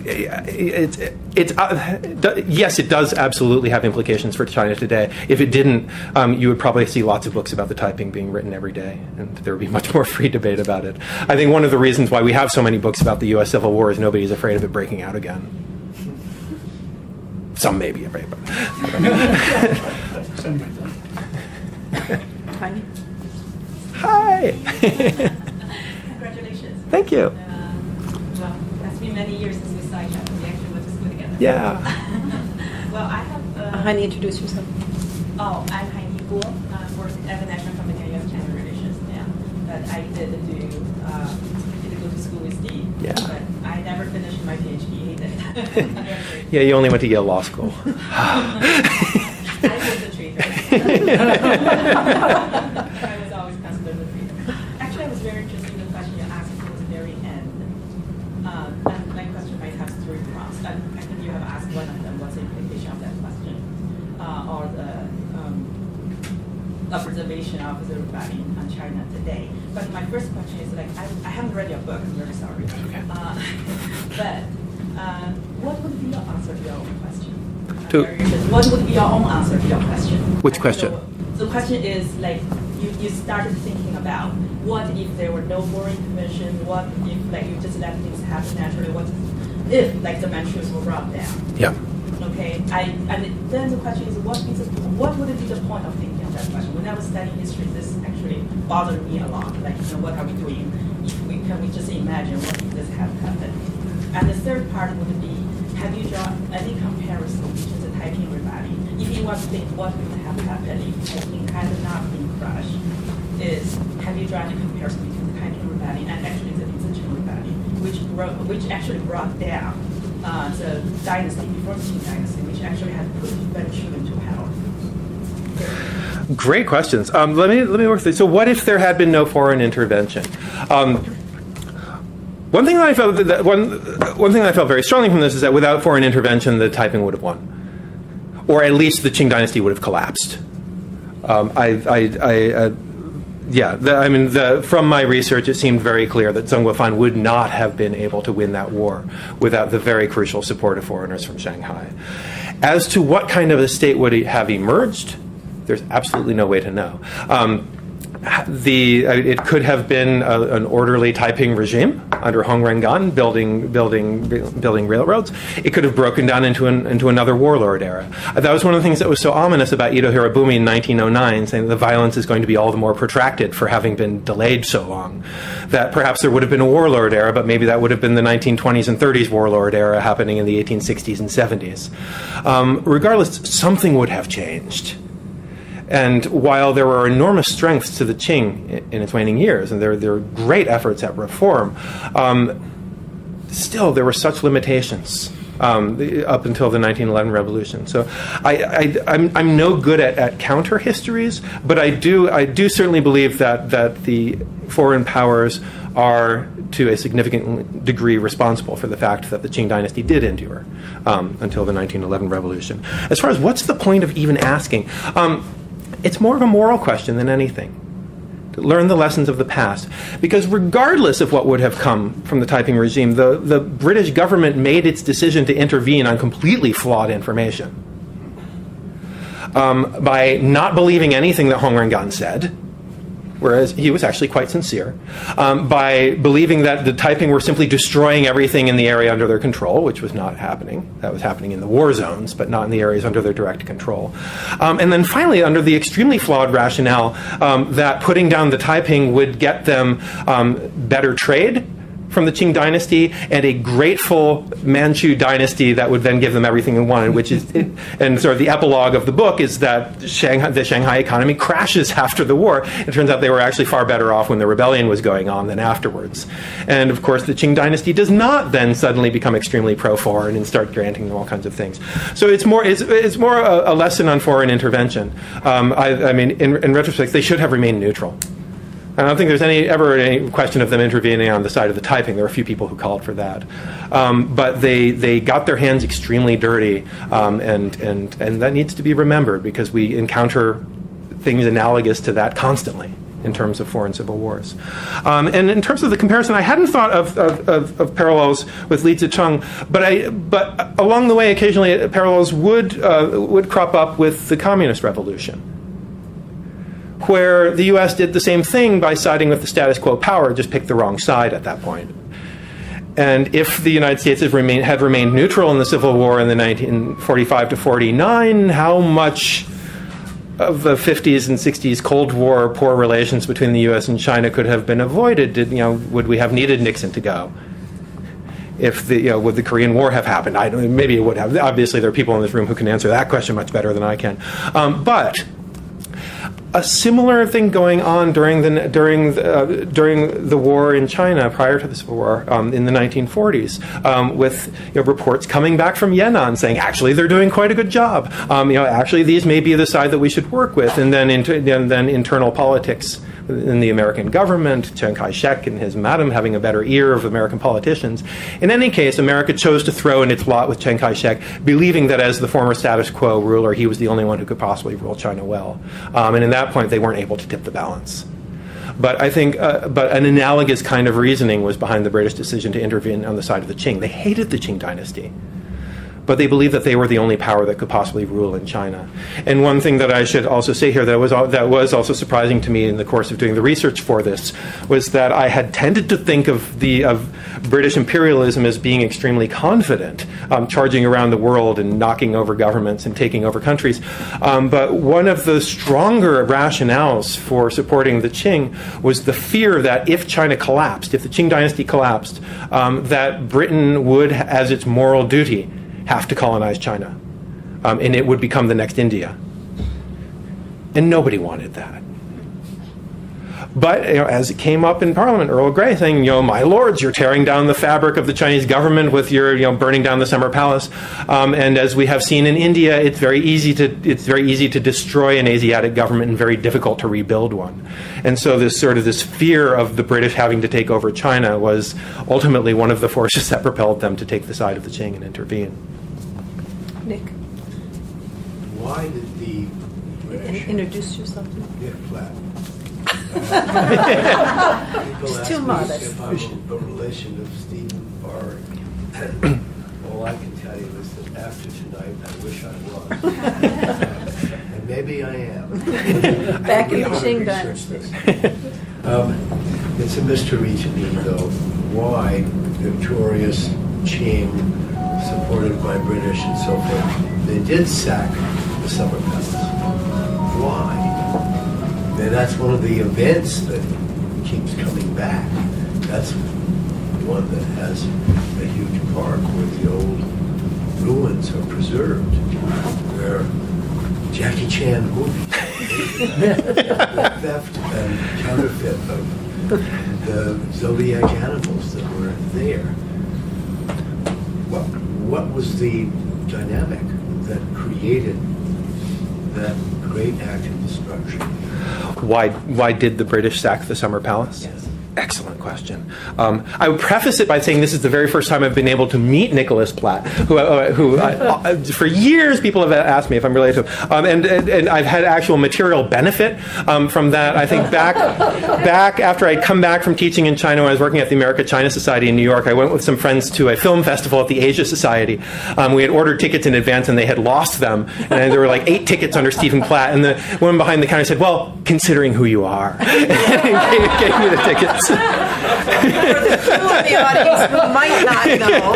yes, it does absolutely have implications for China today. If it didn't, you would probably see lots of books about the Taiping being written every day, and there would be much more free debate about it. I think one of the reasons why we have so many books about the U.S. Civil War is nobody's afraid of it breaking out again. Some may be afraid, but Hi. Congratulations. Thank you. It's been many years since we saw each other. We actually went to school together. Yeah. Well, I have... Heini, introduce yourself. Oh, I'm Heini Guo. I work at the National Committee of China Relations. Yeah. But I did go to school with Steve. Yeah. But I never finished my PhD. Hated. Yeah, you only went to Yale Law School. I was the traitor. I was always considered the traitor. Actually, I was very interested in the question you asked towards the very end. And my question might have three prongs. I think you have asked one of them, what's the implication of that question? Or observation of the rebellion on China today. But my first question is, like, I haven't read your book, I'm very sorry. But what would be your answer to your own question? What would be your own answer to your question? Which question? So the question is, like, you started thinking about what if there were no foreign intervention, what if, like, you just let things happen naturally, what if, like, the Manchus were brought down? Yeah. Okay, and then the question is, what would be the point of thinking of that question? When I was studying history, this actually bothered me a lot. Like, what are we doing? Can we just imagine what if this had happened? And the third part would be, have you drawn any comparison between the Taiping Rebellion? If you want to think what would have happened if Taiping had not been crushed, have you drawn a comparison between the Taiping Rebellion and actually the 19th-century rebellion, which actually brought down the dynasty before the Qing dynasty, which actually had put Manchu into power? Great questions. Let me work through. So, what if there had been no foreign intervention? One thing that I felt one thing that I felt very strongly from this is that without foreign intervention, the Taiping would have won, or at least the Qing dynasty would have collapsed. From my research, it seemed very clear that Xenophon would not have been able to win that war without the very crucial support of foreigners from Shanghai. As to what kind of a state would have emerged, there's absolutely no way to know. It could have been an orderly Taiping regime under Hong Rengan, building railroads. It could have broken down into another warlord era. That was one of the things that was so ominous about Ito Hirobumi in 1909, saying that the violence is going to be all the more protracted for having been delayed so long. That perhaps there would have been a warlord era, but maybe that would have been the 1920s and 30s warlord era happening in the 1860s and 70s. Regardless, something would have changed. And while there were enormous strengths to the Qing in its waning years, and there were great efforts at reform, still there were such limitations up until the 1911 revolution. So I'm no good at counter histories, but I do certainly believe that the foreign powers are to a significant degree responsible for the fact that the Qing dynasty did endure until the 1911 revolution. As far as what's the point of even asking, it's more of a moral question than anything. To learn the lessons of the past. Because regardless of what would have come from the Taiping regime, the British government made its decision to intervene on completely flawed information. By not believing anything that Hong Rengan said, whereas he was actually quite sincere, by believing that the Taiping were simply destroying everything in the area under their control, which was not happening. That was happening in the war zones, but not in the areas under their direct control. And then finally, under the extremely flawed rationale that putting down the Taiping would get them better trade from the Qing dynasty and a grateful Manchu dynasty that would then give them everything they wanted, which is, and sort of the epilogue of the book is that the Shanghai economy crashes after the war. It turns out they were actually far better off when the rebellion was going on than afterwards. And of course, the Qing dynasty does not then suddenly become extremely pro-foreign and start granting them all kinds of things. So it's more a lesson on foreign intervention. I mean, in retrospect, they should have remained neutral. I don't think there's ever any question of them intervening on the side of the Taiping. There were a few people who called for that. But they got their hands extremely dirty, and that needs to be remembered because we encounter things analogous to that constantly in terms of foreign civil wars. And in terms of the comparison, I hadn't thought of parallels with Li Zicheng, but along the way, occasionally parallels would crop up with the Communist Revolution, where the U.S. did the same thing by siding with the status quo power, just picked the wrong side at that point. And if the United States had remained neutral in the Civil War in the 1945 to 49, how much of the 50s and 60s Cold War poor relations between the U.S. and China could have been avoided? Would we have needed Nixon to go? Would the Korean War have happened? Maybe it would have. Obviously, there are people in this room who can answer that question much better than I can. But a similar thing going on during the war in China prior to the Civil War in the 1940s, with reports coming back from Yan'an saying actually they're doing quite a good job. Actually these may be the side that we should work with, and then internal politics the American government, Chiang Kai-shek and his madam having a better ear of American politicians. In any case, America chose to throw in its lot with Chiang Kai-shek, believing that as the former status quo ruler, he was the only one who could possibly rule China well. And at that point, they weren't able to tip the balance. But I think, but an analogous kind of reasoning was behind the British decision to intervene on the side of the Qing. They hated the Qing dynasty, but they believed that they were the only power that could possibly rule in China. And one thing that I should also say here that was also surprising to me in the course of doing the research for this was that I had tended to think of British imperialism as being extremely confident, charging around the world and knocking over governments and taking over countries. But one of the stronger rationales for supporting the Qing was the fear that if China collapsed, if the Qing dynasty collapsed, that Britain would, as its moral duty, have to colonize China, and it would become the next India. And nobody wanted that. But as it came up in Parliament, Earl Grey saying, my lords, you're tearing down the fabric of the Chinese government with your, burning down the Summer Palace. And as we have seen in India, it's very easy to destroy an Asiatic government and very difficult to rebuild one. And so this fear of the British having to take over China was ultimately one of the forces that propelled them to take the side of the Qing and intervene. Nick, Why did the British... introduce yourself to me. Yeah, Platt. It's too modest. If I'm a relation of Stephen Barr, all I can tell you is that after tonight, I wish I was. And maybe I am. Back in the I Qing researched dynasty. this. It's a mystery to me, though, why victorious Qing, supported by British and so forth, they did sack the Summer Palace. Why? And that's one of the events that keeps coming back. That's one that has a huge park where the old ruins are preserved, where Jackie Chan movies, the theft and counterfeit of the zodiac animals that were there. What was the dynamic that created that great act of destruction? Why did the British sack the Summer Palace? Yes. Excellent question. I would preface it by saying this is the very first time I've been able to meet Nicholas Platt, who for years people have asked me if I'm related to him, and I've had actual material benefit from that. I think back after I'd come back from teaching in China when I was working at the America-China Society in New York, I went with some friends to a film festival at the Asia Society. We had ordered tickets in advance and they had lost them, and there were like 8 tickets under Stephen Platt, and the woman behind the counter said, "Well, considering who you are," and gave me the tickets. For the few in the audience who might not know,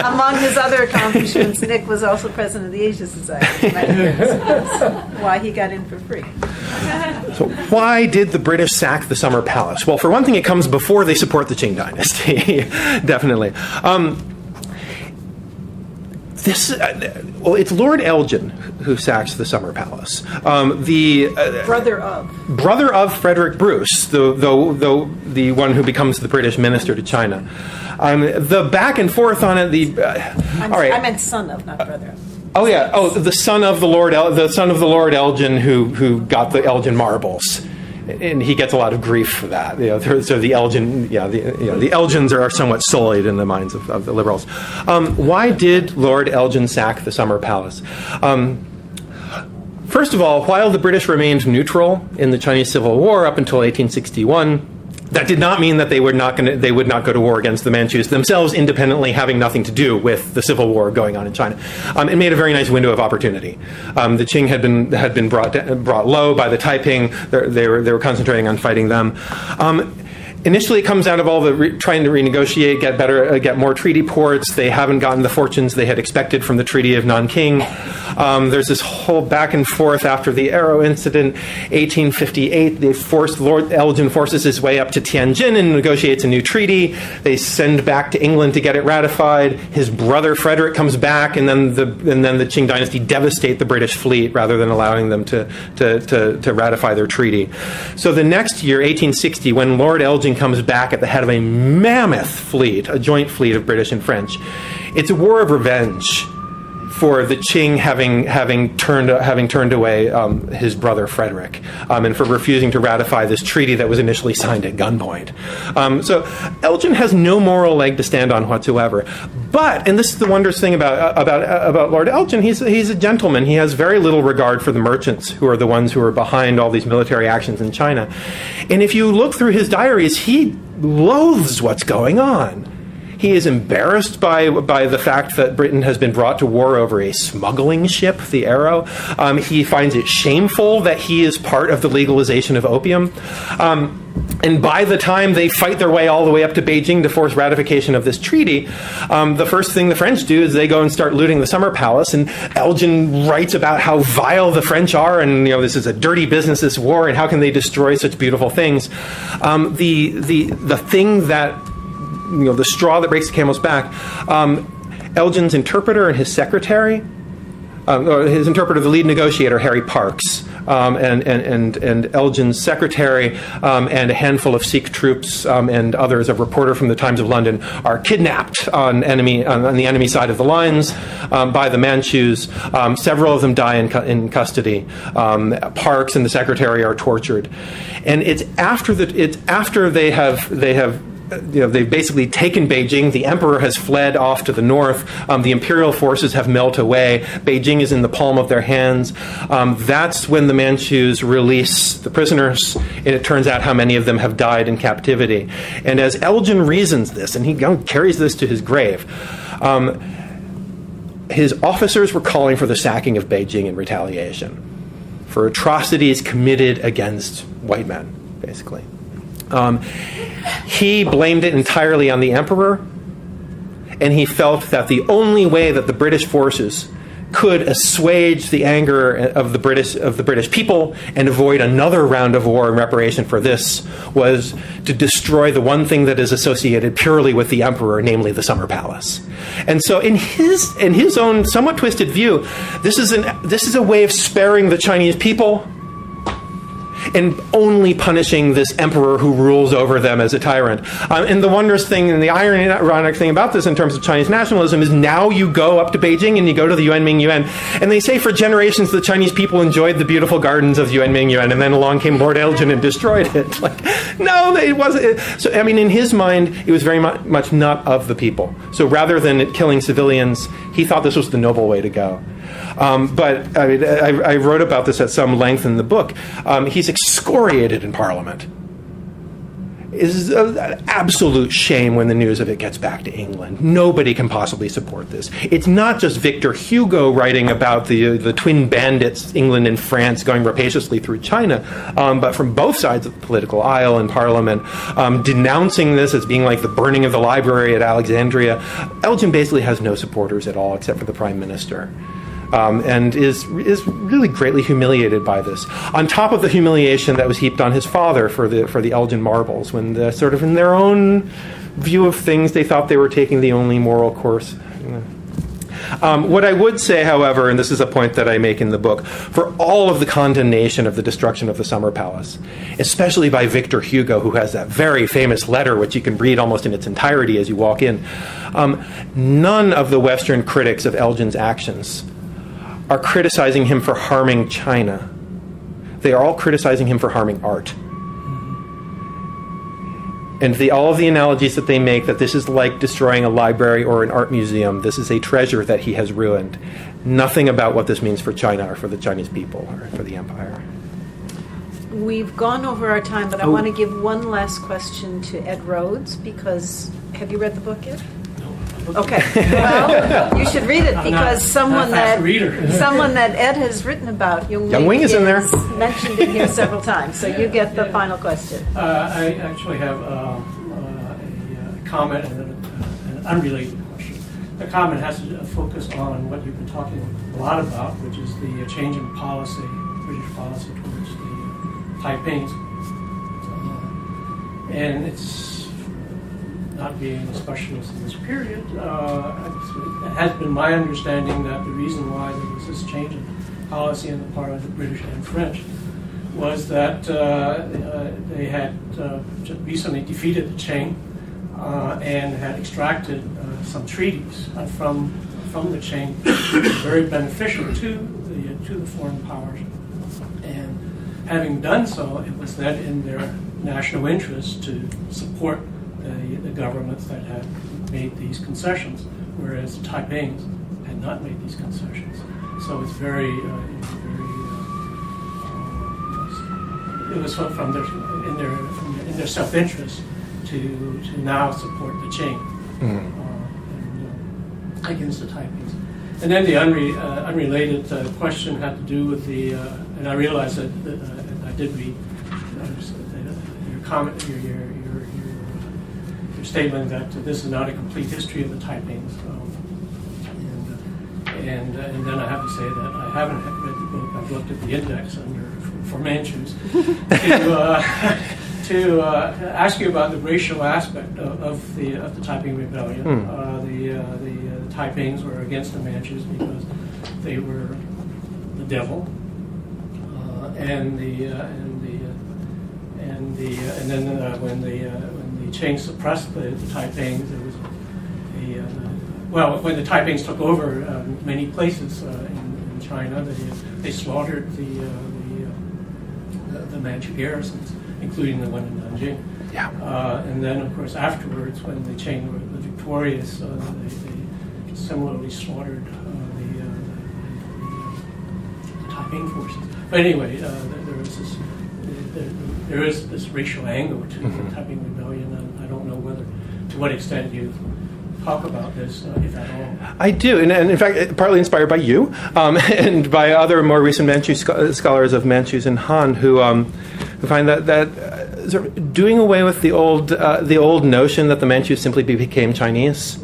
among his other accomplishments, Nick was also president of the Asia Society. Why he got in for free. So why did the British sack the Summer Palace? Well, for one thing, it comes before they support the Qing dynasty, definitely. It's Lord Elgin who sacks the Summer Palace. Brother of Frederick Bruce, the one who becomes the British minister to China. The back and forth on it. I meant son of, not brother of. Oh yeah. Oh, the son of the Lord Elgin who got the Elgin marbles. And he gets a lot of grief for that. So the Elgin, the Elgins are somewhat sullied in the minds of the liberals. Why did Lord Elgin sack the Summer Palace? First of all, while the British remained neutral in the Chinese Civil War up until 1861, that did not mean that they would not go to war against the Manchus themselves, independently having nothing to do with the civil war going on in China. It made a very nice window of opportunity. The Qing had been brought low by the Taiping. They were concentrating on fighting them. Initially, it comes out of all the trying to renegotiate, get more treaty ports. They haven't gotten the fortunes they had expected from the Treaty of Nanking. There's this whole back and forth after the Arrow incident. 1858, Lord Elgin forces his way up to Tianjin and negotiates a new treaty. They send back to England to get it ratified. His brother Frederick comes back, and then the Qing dynasty devastate the British fleet rather than allowing them to ratify their treaty. So the next year, 1860, when Lord Elgin comes back at the head of a mammoth fleet, a joint fleet of British and French, it's a war of revenge for the Qing having turned away his brother Frederick, and for refusing to ratify this treaty that was initially signed at gunpoint. So Elgin has no moral leg to stand on whatsoever. But, and this is the wondrous thing about Lord Elgin, he's a gentleman. He has very little regard for the merchants, who are the ones who are behind all these military actions in China. And if you look through his diaries, he loathes what's going on. He is embarrassed by the fact that Britain has been brought to war over a smuggling ship, the Arrow. He finds it shameful that he is part of the legalization of opium. And by the time they fight their way all the way up to Beijing to force ratification of this treaty, the first thing the French do is they go and start looting the Summer Palace. And Elgin writes about how vile the French are, and this is a dirty business, this war, and how can they destroy such beautiful things. The thing that the straw that breaks the camel's back. Elgin's interpreter and his secretary, his interpreter, the lead negotiator, Harry Parkes, and Elgin's secretary and a handful of Sikh troops and others, a reporter from the Times of London, are kidnapped on the enemy side of the lines by the Manchus. Several of them die in custody. Parkes and the secretary are tortured, and it's after they have they've basically taken Beijing. The emperor has fled off to the north. The imperial forces have melted away. Beijing is in the palm of their hands. That's when the Manchus release the prisoners, and it turns out how many of them have died in captivity. And as Elgin reasons this, and he carries this to his grave, his officers were calling for the sacking of Beijing in retaliation for atrocities committed against white men, basically. He blamed it entirely on the emperor, and he felt that the only way that the British forces could assuage the anger of the British people and avoid another round of war in reparation for this was to destroy the one thing that is associated purely with the emperor, namely the Summer Palace. And so in his own somewhat twisted view, this is a way of sparing the Chinese people and only punishing this emperor who rules over them as a tyrant. And the wondrous thing and the ironic thing about this in terms of Chinese nationalism is now you go up to Beijing and you go to the Yuanming Yuan, and they say for generations the Chinese people enjoyed the beautiful gardens of Yuanming Yuan, and then along came Lord Elgin and destroyed it. No, it wasn't. So, in his mind, it was very much not of the people. So rather than killing civilians, he thought this was the noble way to go. But I wrote about this at some length in the book. He's excoriated in Parliament. It is an absolute shame when the news of it gets back to England. Nobody can possibly support this. It's not just Victor Hugo writing about the twin bandits, England and France, going rapaciously through China, but from both sides of the political aisle in Parliament, denouncing this as being like the burning of the library at Alexandria. Elgin basically has no supporters at all except for the Prime Minister. And is really greatly humiliated by this. On top of the humiliation that was heaped on his father for the Elgin marbles, when sort of in their own view of things, they thought they were taking the only moral course. What I would say, however, and this is a point that I make in the book, for all of the condemnation of the destruction of the Summer Palace, especially by Victor Hugo, who has that very famous letter, which you can read almost in its entirety as you walk in, none of the Western critics of Elgin's actions are criticizing him for harming China. They are all criticizing him for harming art. And all of the analogies that they make, that this is like destroying a library or an art museum, this is a treasure that he has ruined. Nothing about what this means for China or for the Chinese people or for the empire. We've gone over our time, but I want to give one last question to Ed Rhodes, because have you read the book yet? Okay, well, you should read it, because someone that Ed has written about, Young Wing is in there, mentioned it here several times. So you get the final question. I actually have a comment and an unrelated question. The comment has to focus on what you've been talking a lot about, which is the change in policy, British policy towards the Taipings, and it's not being a specialist in this period, it has been my understanding that the reason why there was this change in policy on the part of the British and French was that they had recently defeated the Qing and had extracted some treaties from from the Qing very beneficial to the foreign powers. And having done so, it was then in their national interest to support the governments that had made these concessions, whereas the Taipings had not made these concessions. So it's it was from in their self-interest to now support the Qing against the Taipings. And then the unrelated question had to do with and I realized that I did read your comment, your statement that this is not a complete history of the Taipings. And then I have to say that I haven't read the book. I've looked at the index for Manchus to ask you about the racial aspect of the Taiping Rebellion. The Taipings were against the Manchus because they were the devil, and then when the Qing suppressed the Taipings, there was when the Taipings took over many places in China, they slaughtered the Manchu garrisons, including the one in Nanjing. Yeah. And then, of course, afterwards, when the Qing were victorious, they similarly slaughtered the Taiping forces. But anyway, there is this racial angle to the Taiping Rebellion, and I don't know to what extent you talk about this, if at all. I do, and in fact, partly inspired by you and by other more recent Manchu scholars of Manchus and Han who find that sort of doing away with the old notion that the Manchus simply became Chinese.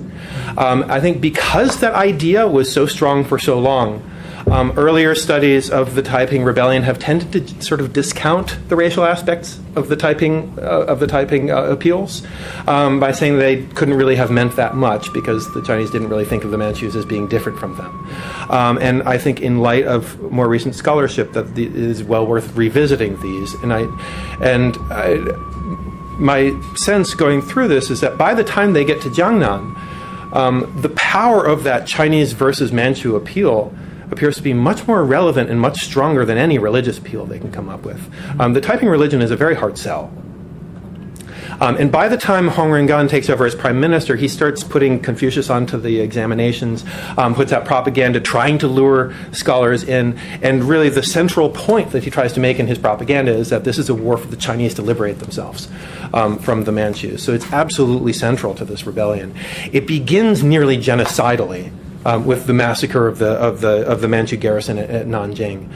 I think because that idea was so strong for so long, earlier studies of the Taiping Rebellion have tended to sort of discount the racial aspects of the Taiping appeals by saying they couldn't really have meant that much because the Chinese didn't really think of the Manchus as being different from them. And I think in light of more recent scholarship that it is well worth revisiting these. My sense going through this is that by the time they get to Jiangnan, the power of that Chinese versus Manchu appeal appears to be much more relevant and much stronger than any religious appeal they can come up with. The Taiping religion is a very hard sell. And by the time Hong Rengan takes over as prime minister, he starts putting Confucius onto the examinations, puts out propaganda, trying to lure scholars in. And really the central point that he tries to make in his propaganda is that this is a war for the Chinese to liberate themselves from the Manchus. So it's absolutely central to this rebellion. It begins nearly genocidally. With the massacre of the Manchu garrison at Nanjing.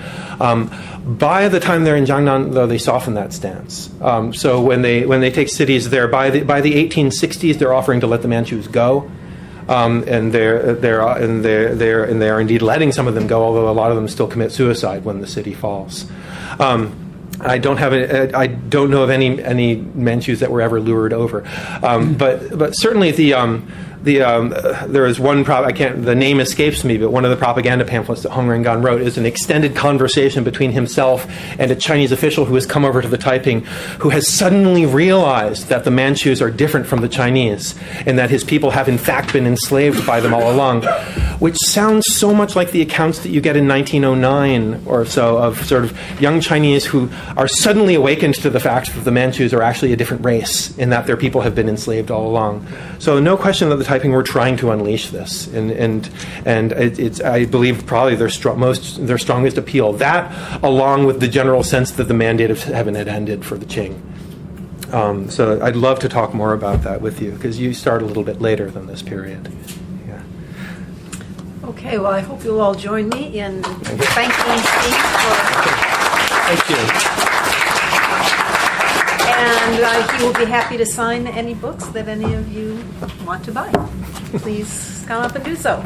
By the time they're in Jiangnan, though, they soften that stance. So when they take cities there, by the 1860s, they're offering to let the Manchus go, and they are indeed letting some of them go, although a lot of them still commit suicide when the city falls. I don't know of any Manchus that were ever lured over, but certainly there is one the name escapes me, but one of the propaganda pamphlets that Hong Rengan wrote is an extended conversation between himself and a Chinese official who has come over to the Taiping, who has suddenly realized that the Manchus are different from the Chinese and that his people have in fact been enslaved by them all along, which sounds so much like the accounts that you get in 1909 or so of sort of young Chinese who are suddenly awakened to the fact that the Manchus are actually a different race and that their people have been enslaved all along. So no question that the Taiping were trying to unleash this, and it's I believe probably their strongest appeal. That, along with the general sense that the mandate of heaven had ended for the Qing. So I'd love to talk more about that with you because you start a little bit later than this period. Yeah. Okay, well, I hope you'll all join me in thanking Steve for. Thank you. And he will be happy to sign any books that any of you want to buy. Please come up and do so.